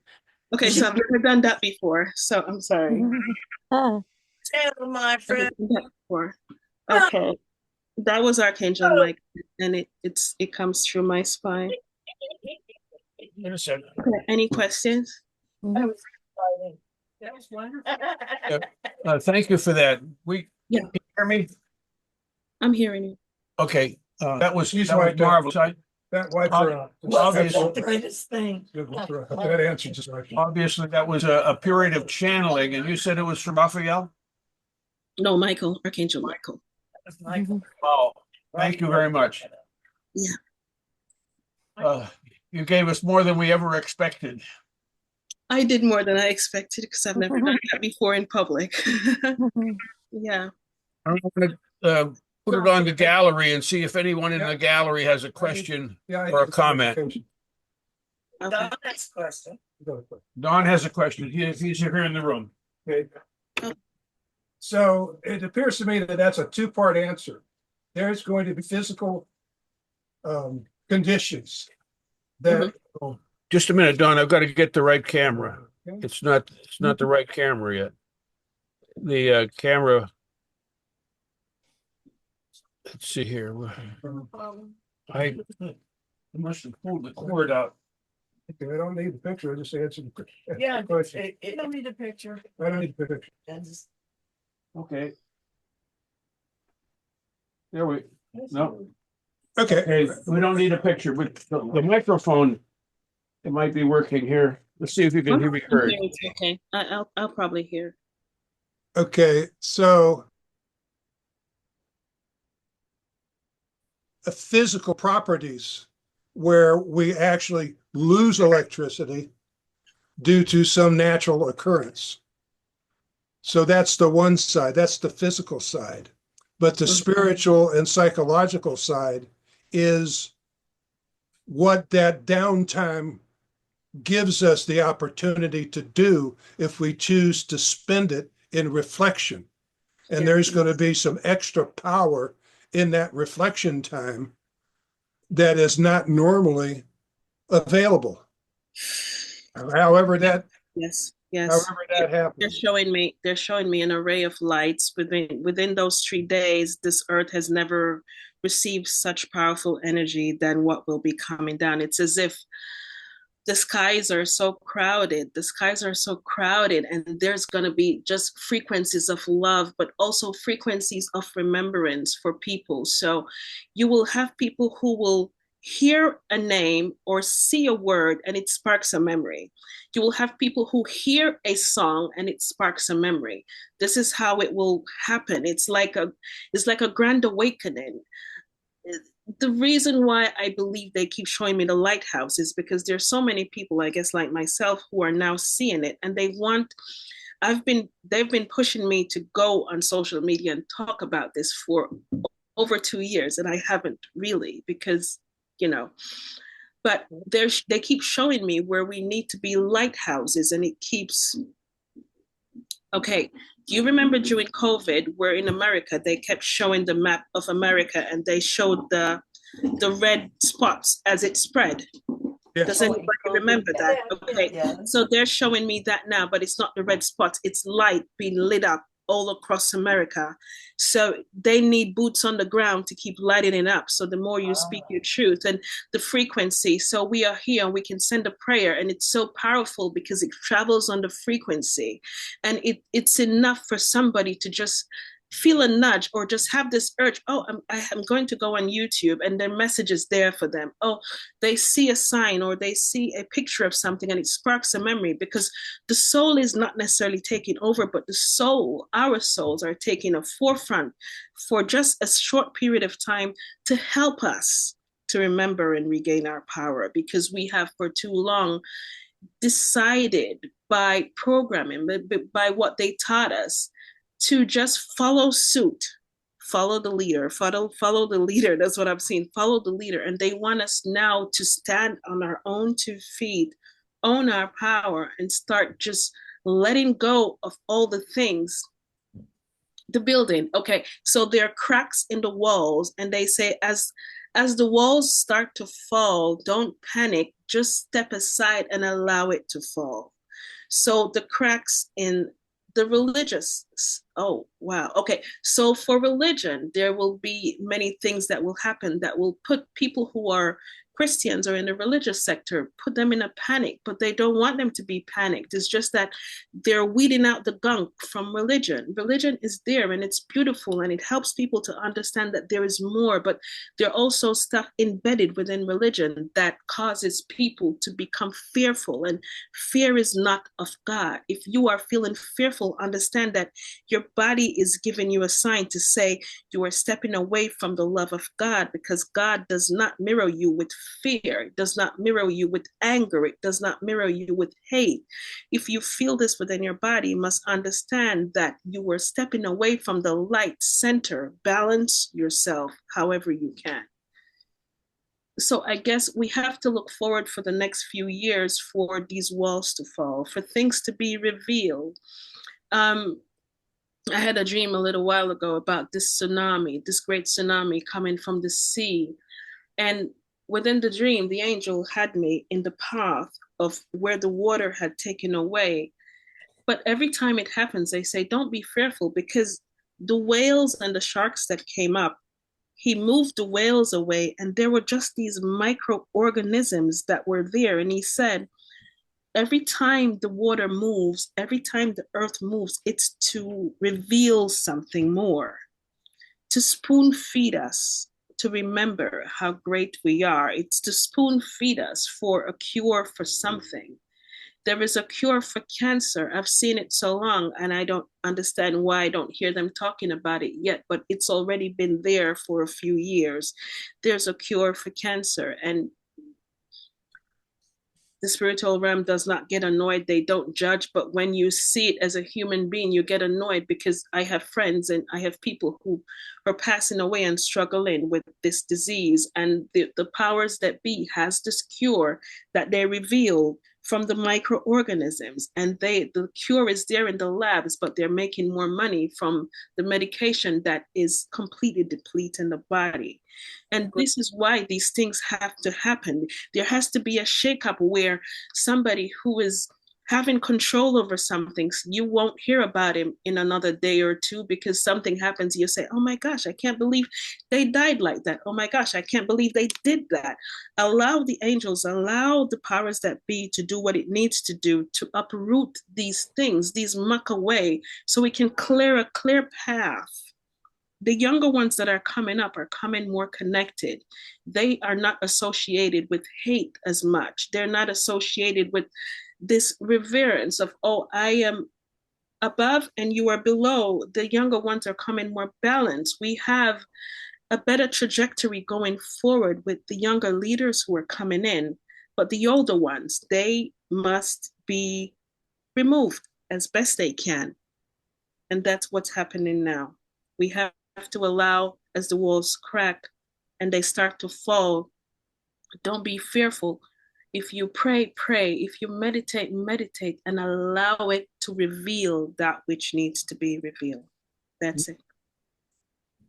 Okay. So I've never done that before. So I'm sorry. Oh, Tell my friend. Okay. That was Archangel Mike, and it comes through my spine. Okay. Any questions? That was exciting. That was wonderful. Thank you for that. Yeah. Can you hear me? I'm hearing you. Okay. That was right there. marvelous. That wipes Ob- her out. obviously- That's the greatest thing. That answer just right. Obviously, that was a period of channeling, and you said it was from Raphael? No, Michael, Archangel Michael. That's Michael. Oh, thank you very much. Yeah. You gave us more than we ever expected. I did more than I expected because I've never done that before in public. Yeah. I'm going to put it on the gallery and see if anyone in the gallery has a question or a comment. Okay. Don, next question. Don has a question. He's here in the room. Okay. So it appears to me that that's a two-part answer. There's going to be physical conditions that. Just a minute, Don. I've got to get the right camera. Okay. It's not the right camera yet. The camera. Let's see here. I must have pulled the cord out. Okay, I don't need the picture. I just answered the Yeah, question. you don't need a picture. I don't need the picture. Okay. There we. No. Okay. Okay, we don't need a picture, but the microphone, it might be working here. Let's see if you can hear me heard. Okay. I'll probably hear. Okay. So physical properties where we actually lose electricity due to some natural occurrence. So that's the one side, that's the physical side. But the spiritual and psychological side is what that downtime gives us the opportunity to do if we choose to spend it in reflection. And there's going to be some extra power in that reflection time that is not normally available. However that Yes. however that happens. They're showing me an array of lights within those 3 days. This earth has never received such powerful energy than what will be coming down. It's as if the skies are so crowded. The skies are so crowded, and there's going to be just frequencies of love, but also frequencies of remembrance for people. So you will have people who will hear a name or see a word and it sparks a memory. You will have people who hear a song and it sparks a memory. This is how it will happen. It's like a grand awakening. The reason why I believe they keep showing me the lighthouse is because there's so many people, I guess, like myself, who are now seeing it, and they've been pushing me to go on social media and talk about this for over 2 years, and I haven't really because, but they keep showing me where we need to be lighthouses, and it keeps. Okay, do you remember during COVID, where in America, they kept showing the map of America and they showed the red spots as it spread? Yes. Does anybody remember that? Okay, Yeah. so they're showing me that now, but it's not the red spots. It's light being lit up all across America. So they need boots on the ground to keep lighting it up. So the more you speak your truth and the frequency. So we are here and we can send a prayer, and it's so powerful because it travels on the frequency, and it's enough for somebody to just feel a nudge or just have this urge. Oh, I'm going to go on YouTube, and their message is there for them. Oh, they see a sign or they see a picture of something and it sparks a memory, because the soul is not necessarily taking over, but our souls are taking a forefront for just a short period of time to help us to remember and regain our power, because we have for too long decided by programming, by what they taught us, to just follow suit, follow the leader, follow the leader. That's what I'm seeing. Follow the leader. And they want us now to stand on our own 2 feet, own our power, and start just letting go of all the things. The building. Okay. So there are cracks in the walls, and they say, as the walls start to fall, don't panic, just step aside and allow it to fall. So the cracks in the religious, oh wow, okay. So for religion, there will be many things that will happen that will put people who are Christians or in the religious sector, put them in a panic, but they don't want them to be panicked. It's just that they're weeding out the gunk from religion. Religion is there and it's beautiful and it helps people to understand that there is more, but there are also stuff embedded within religion that causes people to become fearful, and fear is not of God. If you are feeling fearful, understand that your body is giving you a sign to say you are stepping away from the love of God, because God does not mirror you with fear. It does not mirror you with anger. It does not mirror you with hate. If you feel this within your body, you must understand that you are stepping away from the light center. Balance yourself however you can. So I guess we have to look forward for the next few years for these walls to fall, for things to be revealed. I had a dream a little while ago about this tsunami, this great tsunami coming from the sea. And within the dream, the angel had me in the path of where the water had taken away. But every time it happens, they say, don't be fearful, because the whales and the sharks that came up, he moved the whales away, and there were just these microorganisms that were there. And he said, every time the water moves, every time the earth moves, it's to reveal something more, to spoon feed us, to remember how great we are. It's to spoon feed us for a cure for something. There is a cure for cancer. I've seen it so long, and I don't understand why I don't hear them talking about it yet, but it's already been there for a few years. There's a cure for cancer, and the spiritual realm does not get annoyed. They don't judge. But when you see it as a human being, you get annoyed, because I have friends and I have people who are passing away and struggling with this disease. And the powers that be has this cure that they reveal from the microorganisms. And the cure is there in the labs, but they're making more money from the medication that is completely depleting the body. And this is why these things have to happen. There has to be a shakeup where somebody who is having control over something, you won't hear about him in another day or two, because something happens. You say, oh my gosh, I can't believe they died like that. Oh my gosh, I can't believe they did that. Allow the angels, allow the powers that be to do what it needs to do to uproot these things, these muck away, so we can clear a clear path. The younger ones that are coming up are coming more connected. They are not associated with hate as much. They're not associated with this reverence of, oh, I am above and you are below. The younger ones are coming more balanced. We have a better trajectory going forward with the younger leaders who are coming in. But the older ones, they must be removed as best they can. And that's what's happening now. We have to allow, as the walls crack and they start to fall, don't be fearful. If you pray, pray. If you meditate, meditate, and allow it to reveal that which needs to be revealed. That's it.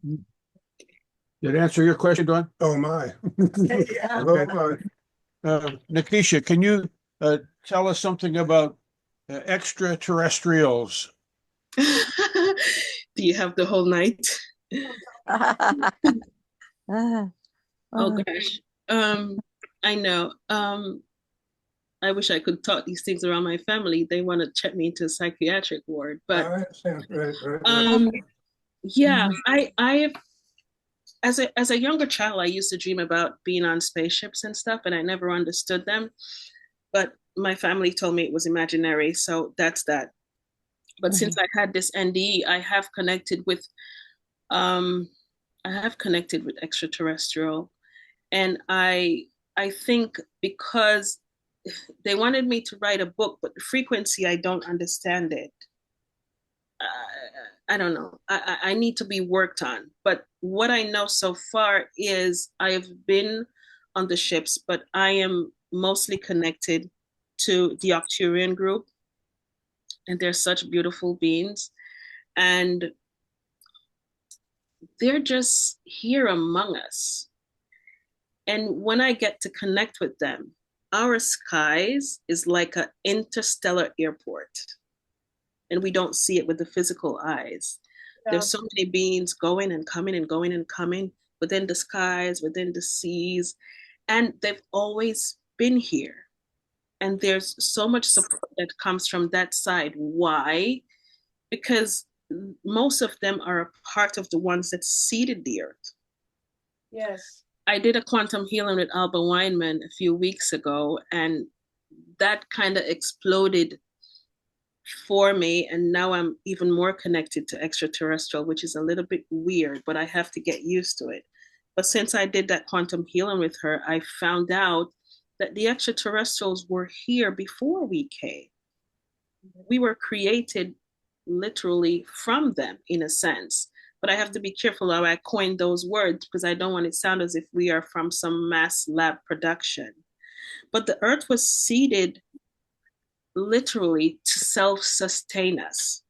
Did it answer your question, Dawn? Oh my. Yeah. Oh my. Nekesha, can you tell us something about extraterrestrials? Do you have the whole night? Oh gosh. I know. I wish I could talk these things around my family. They want to check me into a psychiatric ward, but I understand. Right. yeah, I as a younger child, I used to dream about being on spaceships and stuff, and I never understood them. But my family told me it was imaginary, so that's that. But since I had this NDE, I have connected with extraterrestrial, and I think because they wanted me to write a book, but the frequency, I don't understand it. I don't know. I need to be worked on. But what I know so far is I have been on the ships, but I am mostly connected to the Arcturian group. And they're such beautiful beings. And they're just here among us. And when I get to connect with them, our skies is like an interstellar airport. And we don't see it with the physical eyes. Yeah. There's so many beings going and coming and going and coming within the skies, within the seas, and they've always been here. And there's so much support that comes from that side. Why? Because most of them are a part of the ones that seeded the earth. Yes. I did a quantum healing with Alba Weinman a few weeks ago, and that kind of exploded for me. And now I'm even more connected to extraterrestrial, which is a little bit weird, but I have to get used to it. But since I did that quantum healing with her, I found out that the extraterrestrials were here before we came. We were created literally from them, in a sense. But I have to be careful how I coin those words, because I don't want it to sound as if we are from some mass lab production. But the earth was seeded literally to self-sustain us.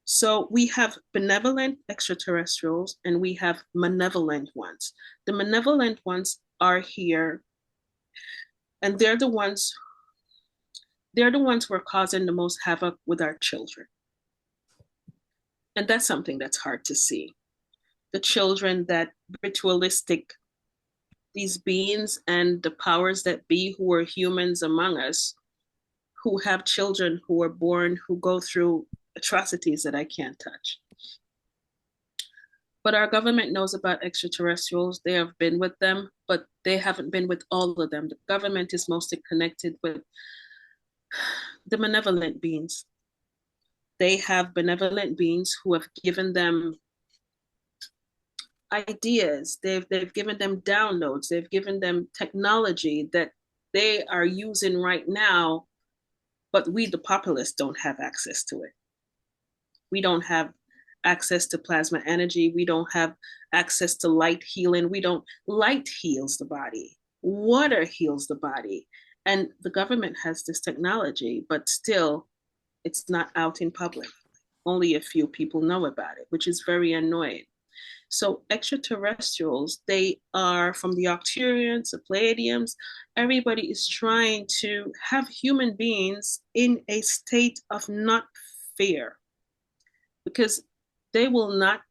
So we have benevolent extraterrestrials and we have malevolent ones. The malevolent ones are here, and they're the ones who are causing the most havoc with our children. And that's something that's hard to see. The children, that ritualistic, these beings and the powers that be who are humans among us, who have children who are born, who go through atrocities that I can't touch. But our government knows about extraterrestrials. They have been with them, but they haven't been with all of them. The government is mostly connected with the benevolent beings. They have benevolent beings who have given them ideas. They've given them downloads. They've given them technology that they are using right now, but we, the populace, don't have access to it. We don't have access to plasma energy. We don't have access to light healing. Light heals the body. Water heals the body. And the government has this technology, but still it's not out in public. Only a few people know about it, which is very annoying. So extraterrestrials, they are from the Arcturians, the Pleiadians. Everybody is trying to have human beings in a state of not fear, because they will not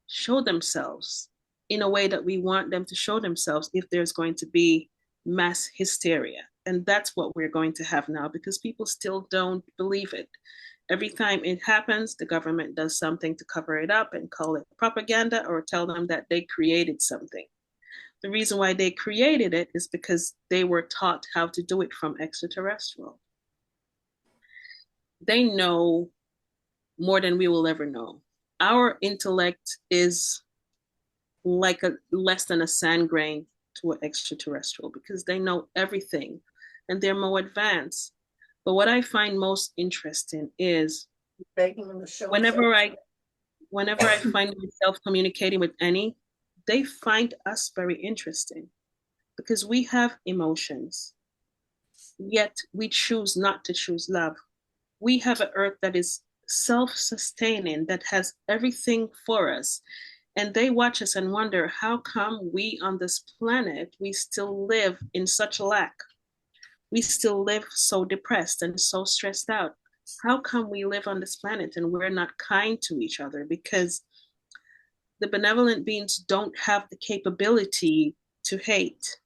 show themselves in a way that we want them to show themselves if there's going to be mass hysteria. And that's what we're going to have now, because people still don't believe it. Every time it happens, the government does something to cover it up and call it propaganda, or tell them that they created something. The reason why they created it is because they were taught how to do it from extraterrestrial. They know more than we will ever know. Our intellect is like less than a sand grain to an extraterrestrial, because they know everything and they're more advanced. But what I find most interesting is whenever I find myself communicating with any, they find us very interesting, because we have emotions, yet we choose not to choose love. We have an earth that is self-sustaining, that has everything for us. And they watch us and wonder, how come we on this planet, we still live in such lack? We still live so depressed and so stressed out. How come we live on this planet and we're not kind to each other? Because the benevolent beings don't have the capability to hate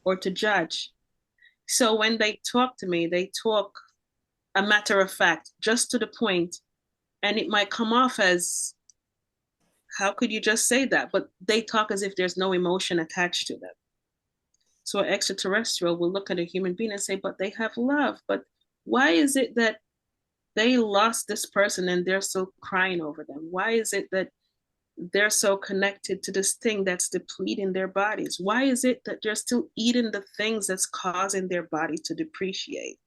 or to judge. So when they talk to me, they talk a matter of fact, just to the point, and it might come off as, how could you just say that? But they talk as if there's no emotion attached to them. So an extraterrestrial will look at a human being and say, but they have love. But why is it that they lost this person and they're still crying over them? Why is it that they're so connected to this thing that's depleting their bodies. Why is it that they're still eating the things that's causing their body to depreciate?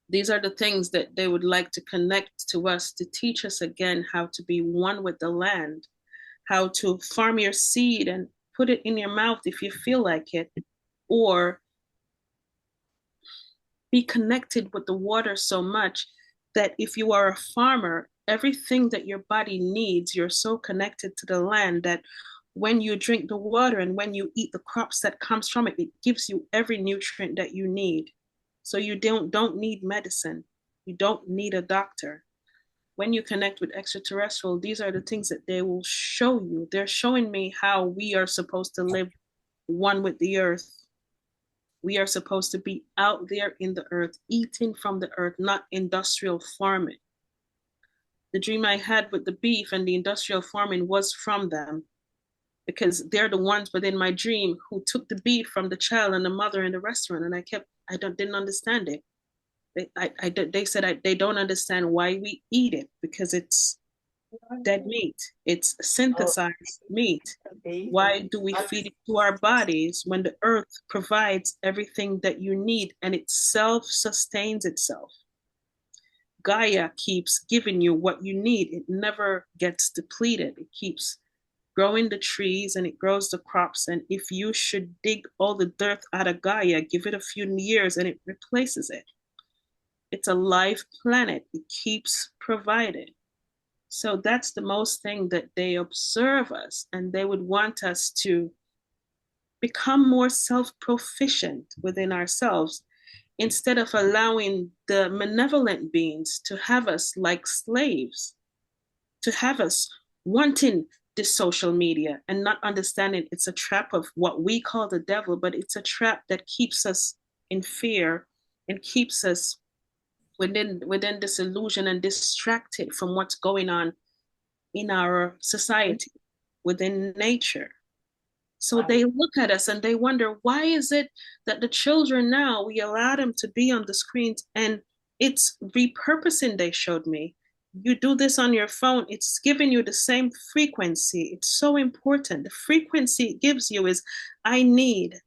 These are the things that they would like to connect to us, to teach us again how to be one with the land, how to farm your seed and put it in your mouth if you feel like it, or be connected with the water so much that if you are a farmer, everything that your body needs, you're so connected to the land that when you drink the water and when you eat the crops that comes from it, it gives you every nutrient that you need. So you don't need medicine. You don't need a doctor. When you connect with extraterrestrial, these are the things that they will show you. They're showing me how we are supposed to live one with the earth. We are supposed to be out there in the earth, eating from the earth, not industrial farming. The dream I had with the beef and the industrial farming was from them, because they're the ones within my dream who took the beef from the child and the mother in the restaurant. And I didn't understand it. They said they don't understand why we eat it, because it's dead meat. It's synthesized meat. Why do we feed it to our bodies when the earth provides everything that you need and it self-sustains itself? Gaia keeps giving you what you need. It never gets depleted. It keeps growing the trees and it grows the crops. And if you should dig all the dirt out of Gaia, give it a few years and it replaces it. It's a live planet. It keeps providing. So that's the most thing that they observe us, and they would want us to become more self-proficient within ourselves instead of allowing the malevolent beings to have us like slaves, to have us wanting this social media and not understanding it's a trap of what we call the devil, but it's a trap that keeps us in fear and keeps us within this illusion and distracted from what's going on in our society, within nature. So they look at us and they wonder, why is it that the children now, we allow them to be on the screens, and it's repurposing, they showed me. You do this on your phone, it's giving you the same frequency. It's so important. The frequency it gives you is, I need.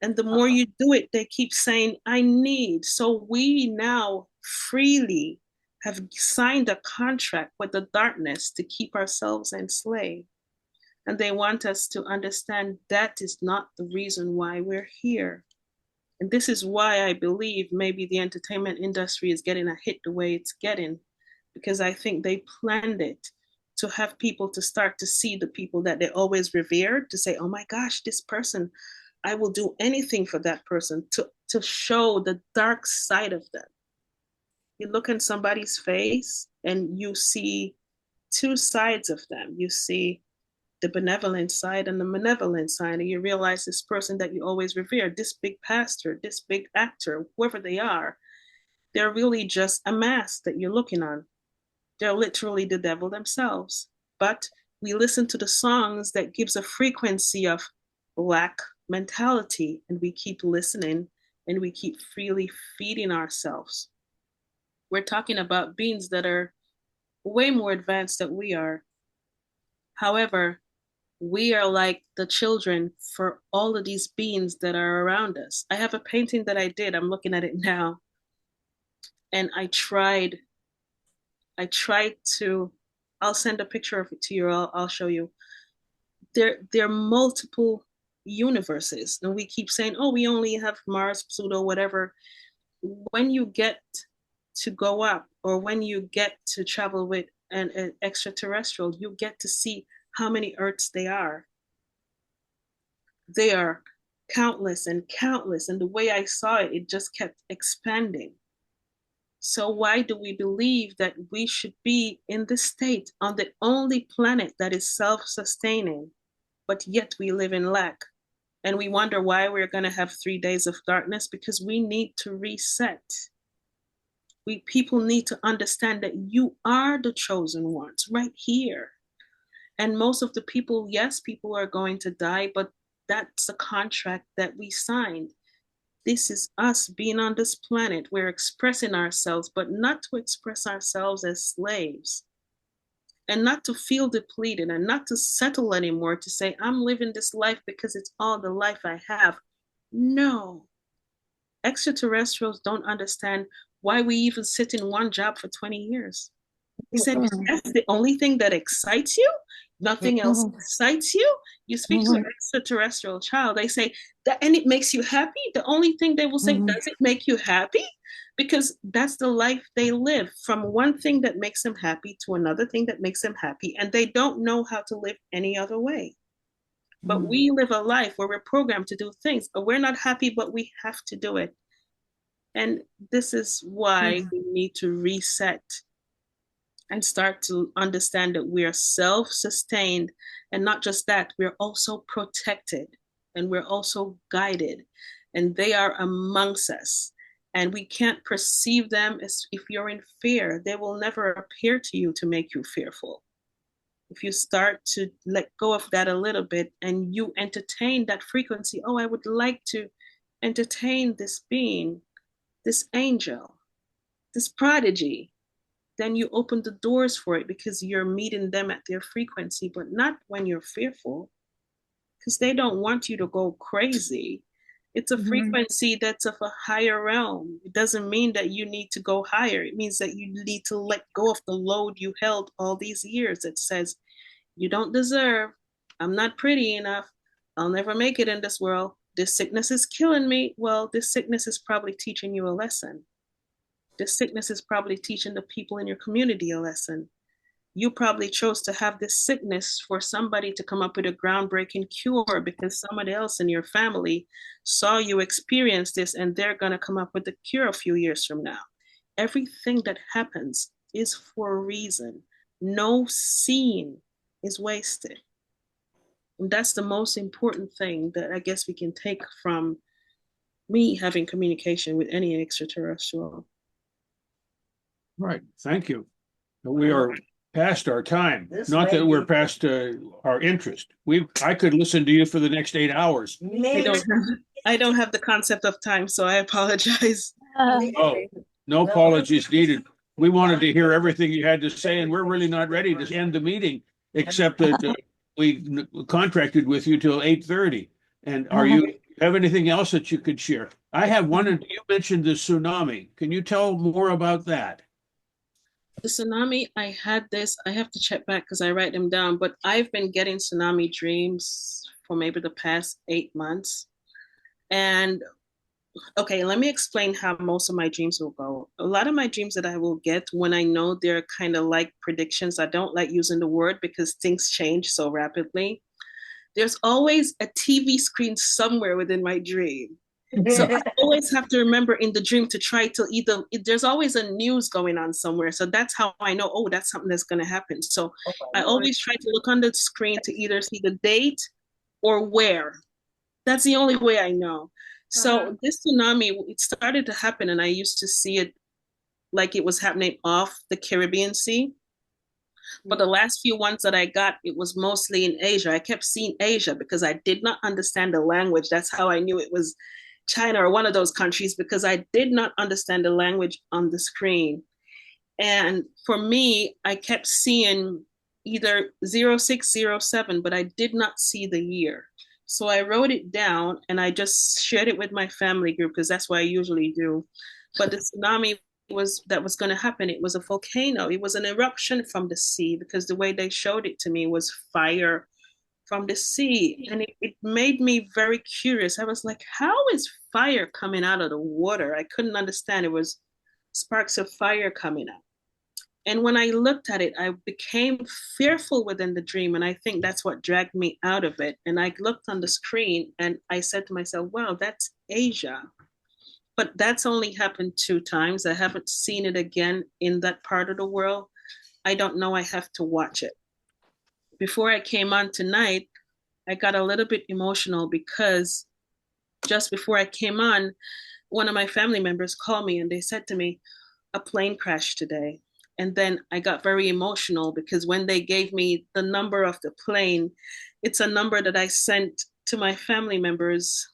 And the more you do it, they keep saying, I need. So we now freely have signed a contract with the darkness to keep ourselves enslaved. And they want us to understand that is not the reason why we're here. And this is why I believe maybe the entertainment industry is getting a hit the way it's getting, because I think they planned it to have people to start to see the people that they always revered, to say, oh my gosh, this person, I will do anything for that person, to show the dark side of them. You look in somebody's face and you see two sides of them. You see the benevolent side and the malevolent side, and you realize this person that you always revered, this big pastor, this big actor, whoever they are, they're really just a mask that you're looking on. They're literally the devil themselves. But we listen to the songs that gives a frequency of lack mentality, and we keep listening and we keep freely feeding ourselves. We're talking about beings that are way more advanced than we are. However, we are like the children for all of these beings that are around us. I have a painting that I did, I'm looking at it now, and I tried to, I'll send a picture of it to you, I'll show you. There are multiple universes, and we keep saying, oh, we only have Mars, Pluto, whatever. When you get to go up, or when you get to travel with an extraterrestrial, you get to see how many Earths they are. They are countless and countless, and the way I saw it, it just kept expanding. So why do we believe that we should be in this state on the only planet that is self-sustaining, but yet we live in lack? And we wonder why we're going to have 3 days of darkness, because we need to reset. People need to understand that you are the chosen ones right here. And most of the people, yes, people are going to die, but that's the contract that we signed. This is us being on this planet. We're expressing ourselves, but not to express ourselves as slaves. and not to feel depleted and not to settle anymore to say, I'm living this life because it's all the life I have. No. Extraterrestrials don't understand why we even sit in one job for 20 years. He said, that's the only thing that excites you? Nothing else excites you? You speak to an extraterrestrial child, they say, that, and it makes you happy? The only thing they will say, does it make you happy? Because that's the life they live, from one thing that makes them happy to another thing that makes them happy, and they don't know how to live any other way. But we live a life where we're programmed to do things, but we're not happy, but we have to do it. And this is why we need to reset and start to understand that we are self-sustained. And not just that, we're also protected and we're also guided. And they are amongst us. And we can't perceive them as if you're in fear. They will never appear to you to make you fearful. If you start to let go of that a little bit and you entertain that frequency, oh, I would like to entertain this being, this angel, this prodigy, then you open the doors for it because you're meeting them at their frequency, but not when you're fearful, because they don't want you to go crazy. It's a frequency that's of a higher realm. It doesn't mean that you need to go higher. It means that you need to let go of the load you held all these years. It says, you don't deserve, I'm not pretty enough, I'll never make it in this world. This sickness is killing me. Well, this sickness is probably teaching you a lesson. This sickness is probably teaching the people in your community a lesson. You probably chose to have this sickness for somebody to come up with a groundbreaking cure because somebody else in your family saw you experience this and they're going to come up with the cure a few years from now. Everything that happens is for a reason. No scene is wasted. And that's the most important thing that I guess we can take from me having communication with any extraterrestrial. Right. Thank you. We are past our time. This Not may that we're be- past our interest. I could listen to you for the next 8 hours. I don't have the concept of time, so I apologize. Oh, no apologies needed. We wanted to hear everything you had to say, and we're really not ready to end the meeting, except that we contracted with you till 8:30. And you have anything else that you could share? I have one, and you mentioned the tsunami. Can you tell more about that? The tsunami, I had this, I have to check back because I write them down, but I've been getting tsunami dreams for maybe the past 8 months. And okay, let me explain how most of my dreams will go. A lot of my dreams that I will get when I know they're kind of like predictions, I don't like using the word because things change so rapidly. There's always a TV screen somewhere within my dream. So I always have to remember in the dream to try to there's always a news going on somewhere. So that's how I know, oh, that's something that's going to happen. So I always try to look on the screen to either see the date or where. That's the only way I know. So this tsunami, it started to happen and I used to see it like it was happening off the Caribbean Sea. But the last few ones that I got, it was mostly in Asia. I kept seeing Asia because I did not understand the language. That's how I knew it was China or one of those countries, because I did not understand the language on the screen. And for me, I kept seeing either 0607, but I did not see the year. So I wrote it down and I just shared it with my family group because that's what I usually do. But the tsunami that was going to happen, it was a volcano. It was an eruption from the sea because the way they showed it to me was fire from the sea. And it made me very curious. I was like, how is fire coming out of the water? I couldn't understand. It was sparks of fire coming up. And when I looked at it, I became fearful within the dream. And I think that's what dragged me out of it. And I looked on the screen and I said to myself, wow, that's Asia. But that's only happened 2 times. I haven't seen it again in that part of the world. I don't know. I have to watch it. Before I came on tonight, I got a little bit emotional because just before I came on, one of my family members called me and they said to me, a plane crashed today. And then I got very emotional because when they gave me the number of the plane, it's a number that I sent to my family members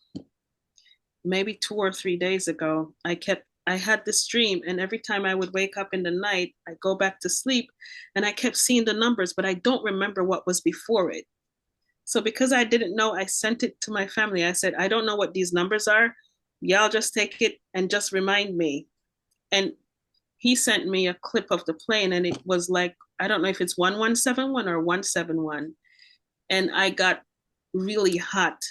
maybe 2 or 3 days ago. I kept I had this dream, and every time I would wake up in the night, I go back to sleep, and I kept seeing the numbers, but I don't remember what was before it. So because I didn't know, I sent it to my family. I said, I don't know what these numbers are. Y'all just take it and just remind me. And he sent me a clip of the plane, and it was like, I don't know if it's 1171 or 171. And I got really hot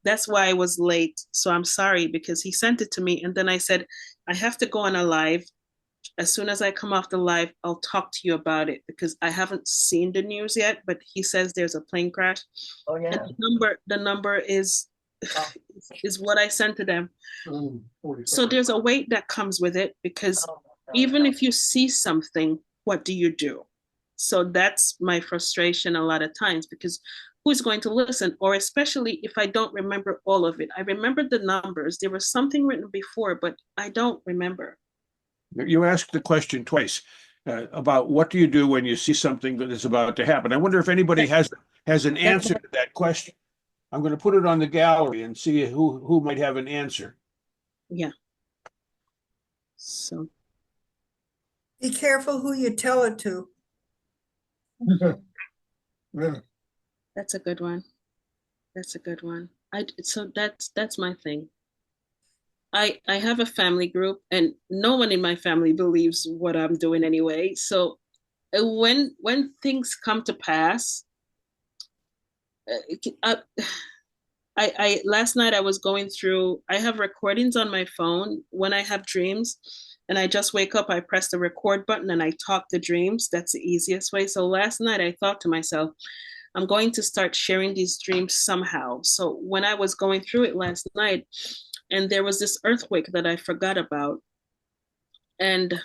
that's why I was late. So I'm sorry, because he sent it to me. And then I said, I have to go on a live. As soon as I come off the live, I'll talk to you about it, because I haven't seen the news yet, but he says there's a plane crash. Oh, yeah. And the number is what I sent to them. So there's a weight that comes with it, because even if you see something, what do you do? So that's my frustration a lot of times, because who's going to listen? Or especially if I don't remember all of it. I remember the numbers. There was something written before, but I don't remember. You asked the question twice about what do you do when you see something that is about to happen. I wonder if anybody has an answer to that question. I'm going to put it on the gallery and see who might have an answer. Yeah. So Be careful who you tell it to. Yeah. that's a good one. That's a good one. So that's my thing. I have a family group, and no one in my family believes what I'm doing anyway. So when things come to pass, I last night I was going through, I have recordings on my phone when I have dreams, and I just wake up, I press the record button and I talk the dreams. That's the easiest way. So last night I thought to myself, I'm going to start sharing these dreams somehow. So when I was going through it last night, and there was this earthquake that I forgot about, and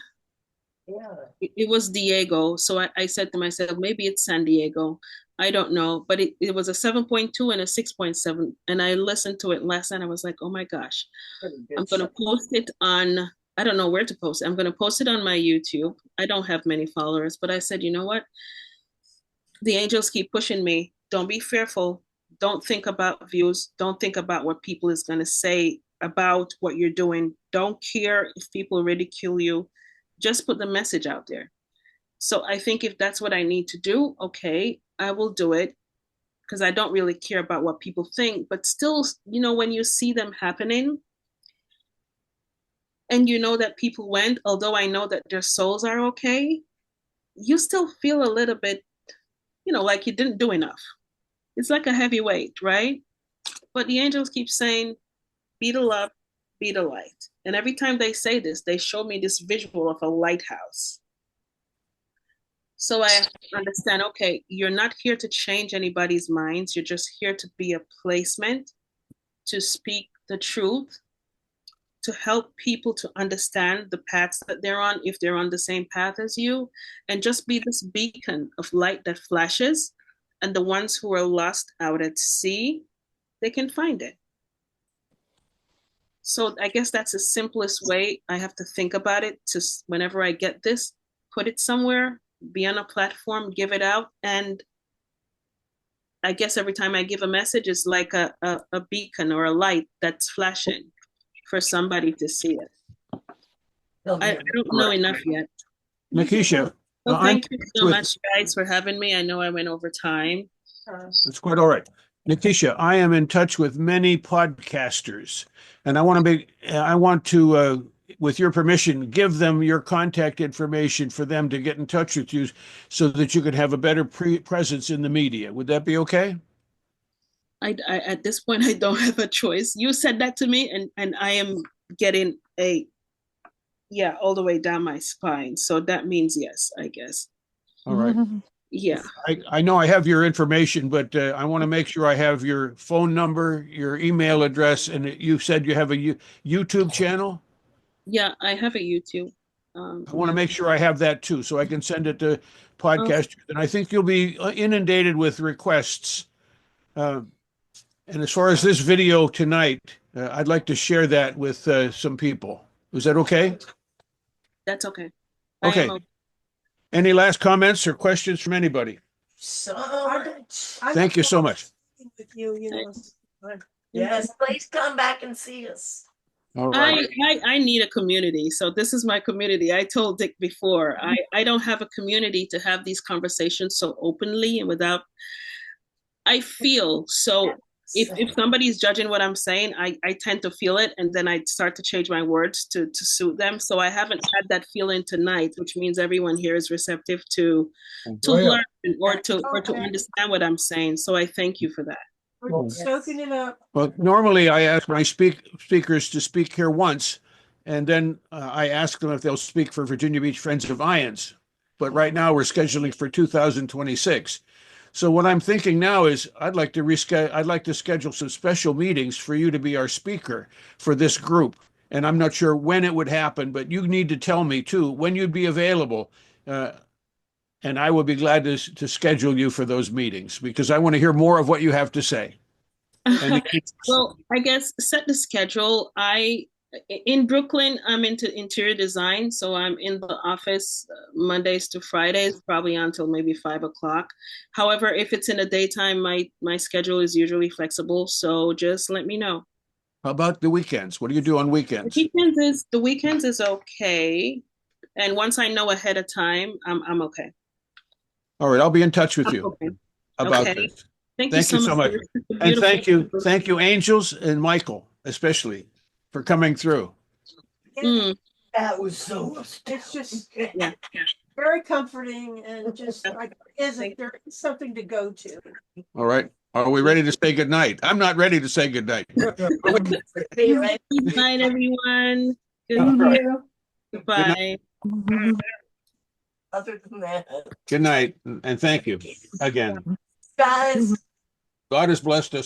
it was Diego. So I said to myself, maybe it's San Diego. I don't know, but it was a 7.2 and a 6.7. And I listened to it last night. I was like, oh my gosh, I'm going to post it on, I don't know where to post it. I'm going to post it on my YouTube. I don't have many followers, but I said, you know what? The angels keep pushing me. Don't be fearful. Don't think about views. Don't think about what people is going to say about what you're doing. Don't care if people ridicule you. Just put the message out there. So I think if that's what I need to do, okay, I will do it, because I don't really care about what people think. But still, when you see them happening, and you know that people went, although I know that their souls are okay, you still feel a little bit, like you didn't do enough. It's like a heavy weight, right? But the angels keep saying, be the love, be the light. And every time they say this, they show me this visual of a lighthouse. So I have to understand, okay, you're not here to change anybody's minds. You're just here to be a placement, to speak the truth, to help people to understand the paths that they're on, if they're on the same path as you, and just be this beacon of light that flashes. And the ones who are lost out at sea, they can find it. So I guess that's the simplest way I have to think about it. To whenever I get this, put it somewhere, be on a platform, give it out. And I guess every time I give a message, it's like a beacon or a light that's flashing for somebody to see it. I don't know enough yet. Nekesha, Well, thank you so much, guys, for having me. I know I went over time. It's quite all right. Nekesha, I am in touch with many podcasters, and I want to, with your permission, give them your contact information for them to get in touch with you, so that you could have a better presence in the media. Would that be okay? I at this point, I don't have a choice. You said that to me, and I am getting all the way down my spine. So that means yes, I guess. All right. Yeah. I know I have your information, but I want to make sure I have your phone number, your email address, and you said you have a YouTube channel? Yeah, I have a YouTube. I want to make sure I have that too, so I can send it to podcasters. And I think you'll be inundated with requests. And as far as this video tonight, I'd like to share that with some people. Is that okay? That's okay. Okay. Any last comments or questions from anybody? So much. Thank you so much. With you, Yes, please come back and see us. All right. I need a community. So this is my community. I told Dick before, I don't have a community to have these conversations so openly and without, I feel so if somebody's judging what I'm saying, I tend to feel it and then I start to change my words to suit them. So I haven't had that feeling tonight, which means everyone here is receptive to learn or to understand what I'm saying. So I thank you for that. We're soaking it up. Well, normally I ask my speakers to speak here once, and then I ask them if they'll speak for Virginia Beach Friends of Ions. But right now we're scheduling for 2026. So what I'm thinking now is I'd like to schedule some special meetings for you to be our speaker for this group. And I'm not sure when it would happen, but you need to tell me too when you'd be available. And I would be glad to schedule you for those meetings because I want to hear more of what you have to say. Well, I guess set the schedule. In Brooklyn, I'm into interior design, so I'm in the office Mondays to Fridays, probably until maybe 5 o'clock. However, if it's in the daytime, my schedule is usually flexible, so just let me know. How about the weekends? What do you do on weekends? The weekends is okay, and once I know ahead of time, I'm okay. All right, I'll be in touch with you Okay. about Okay. this. Thank Thank you you so much. And thank you, Angels and Michael, especially for coming through. Mm, That was so. It's just yeah. very comforting and just like, there is something to go to. All right. Are we ready to say goodnight? I'm not ready to say goodnight. Good night, everyone. All right. Goodbye. Other than that, Good night, and thank you again. guys. God has blessed us.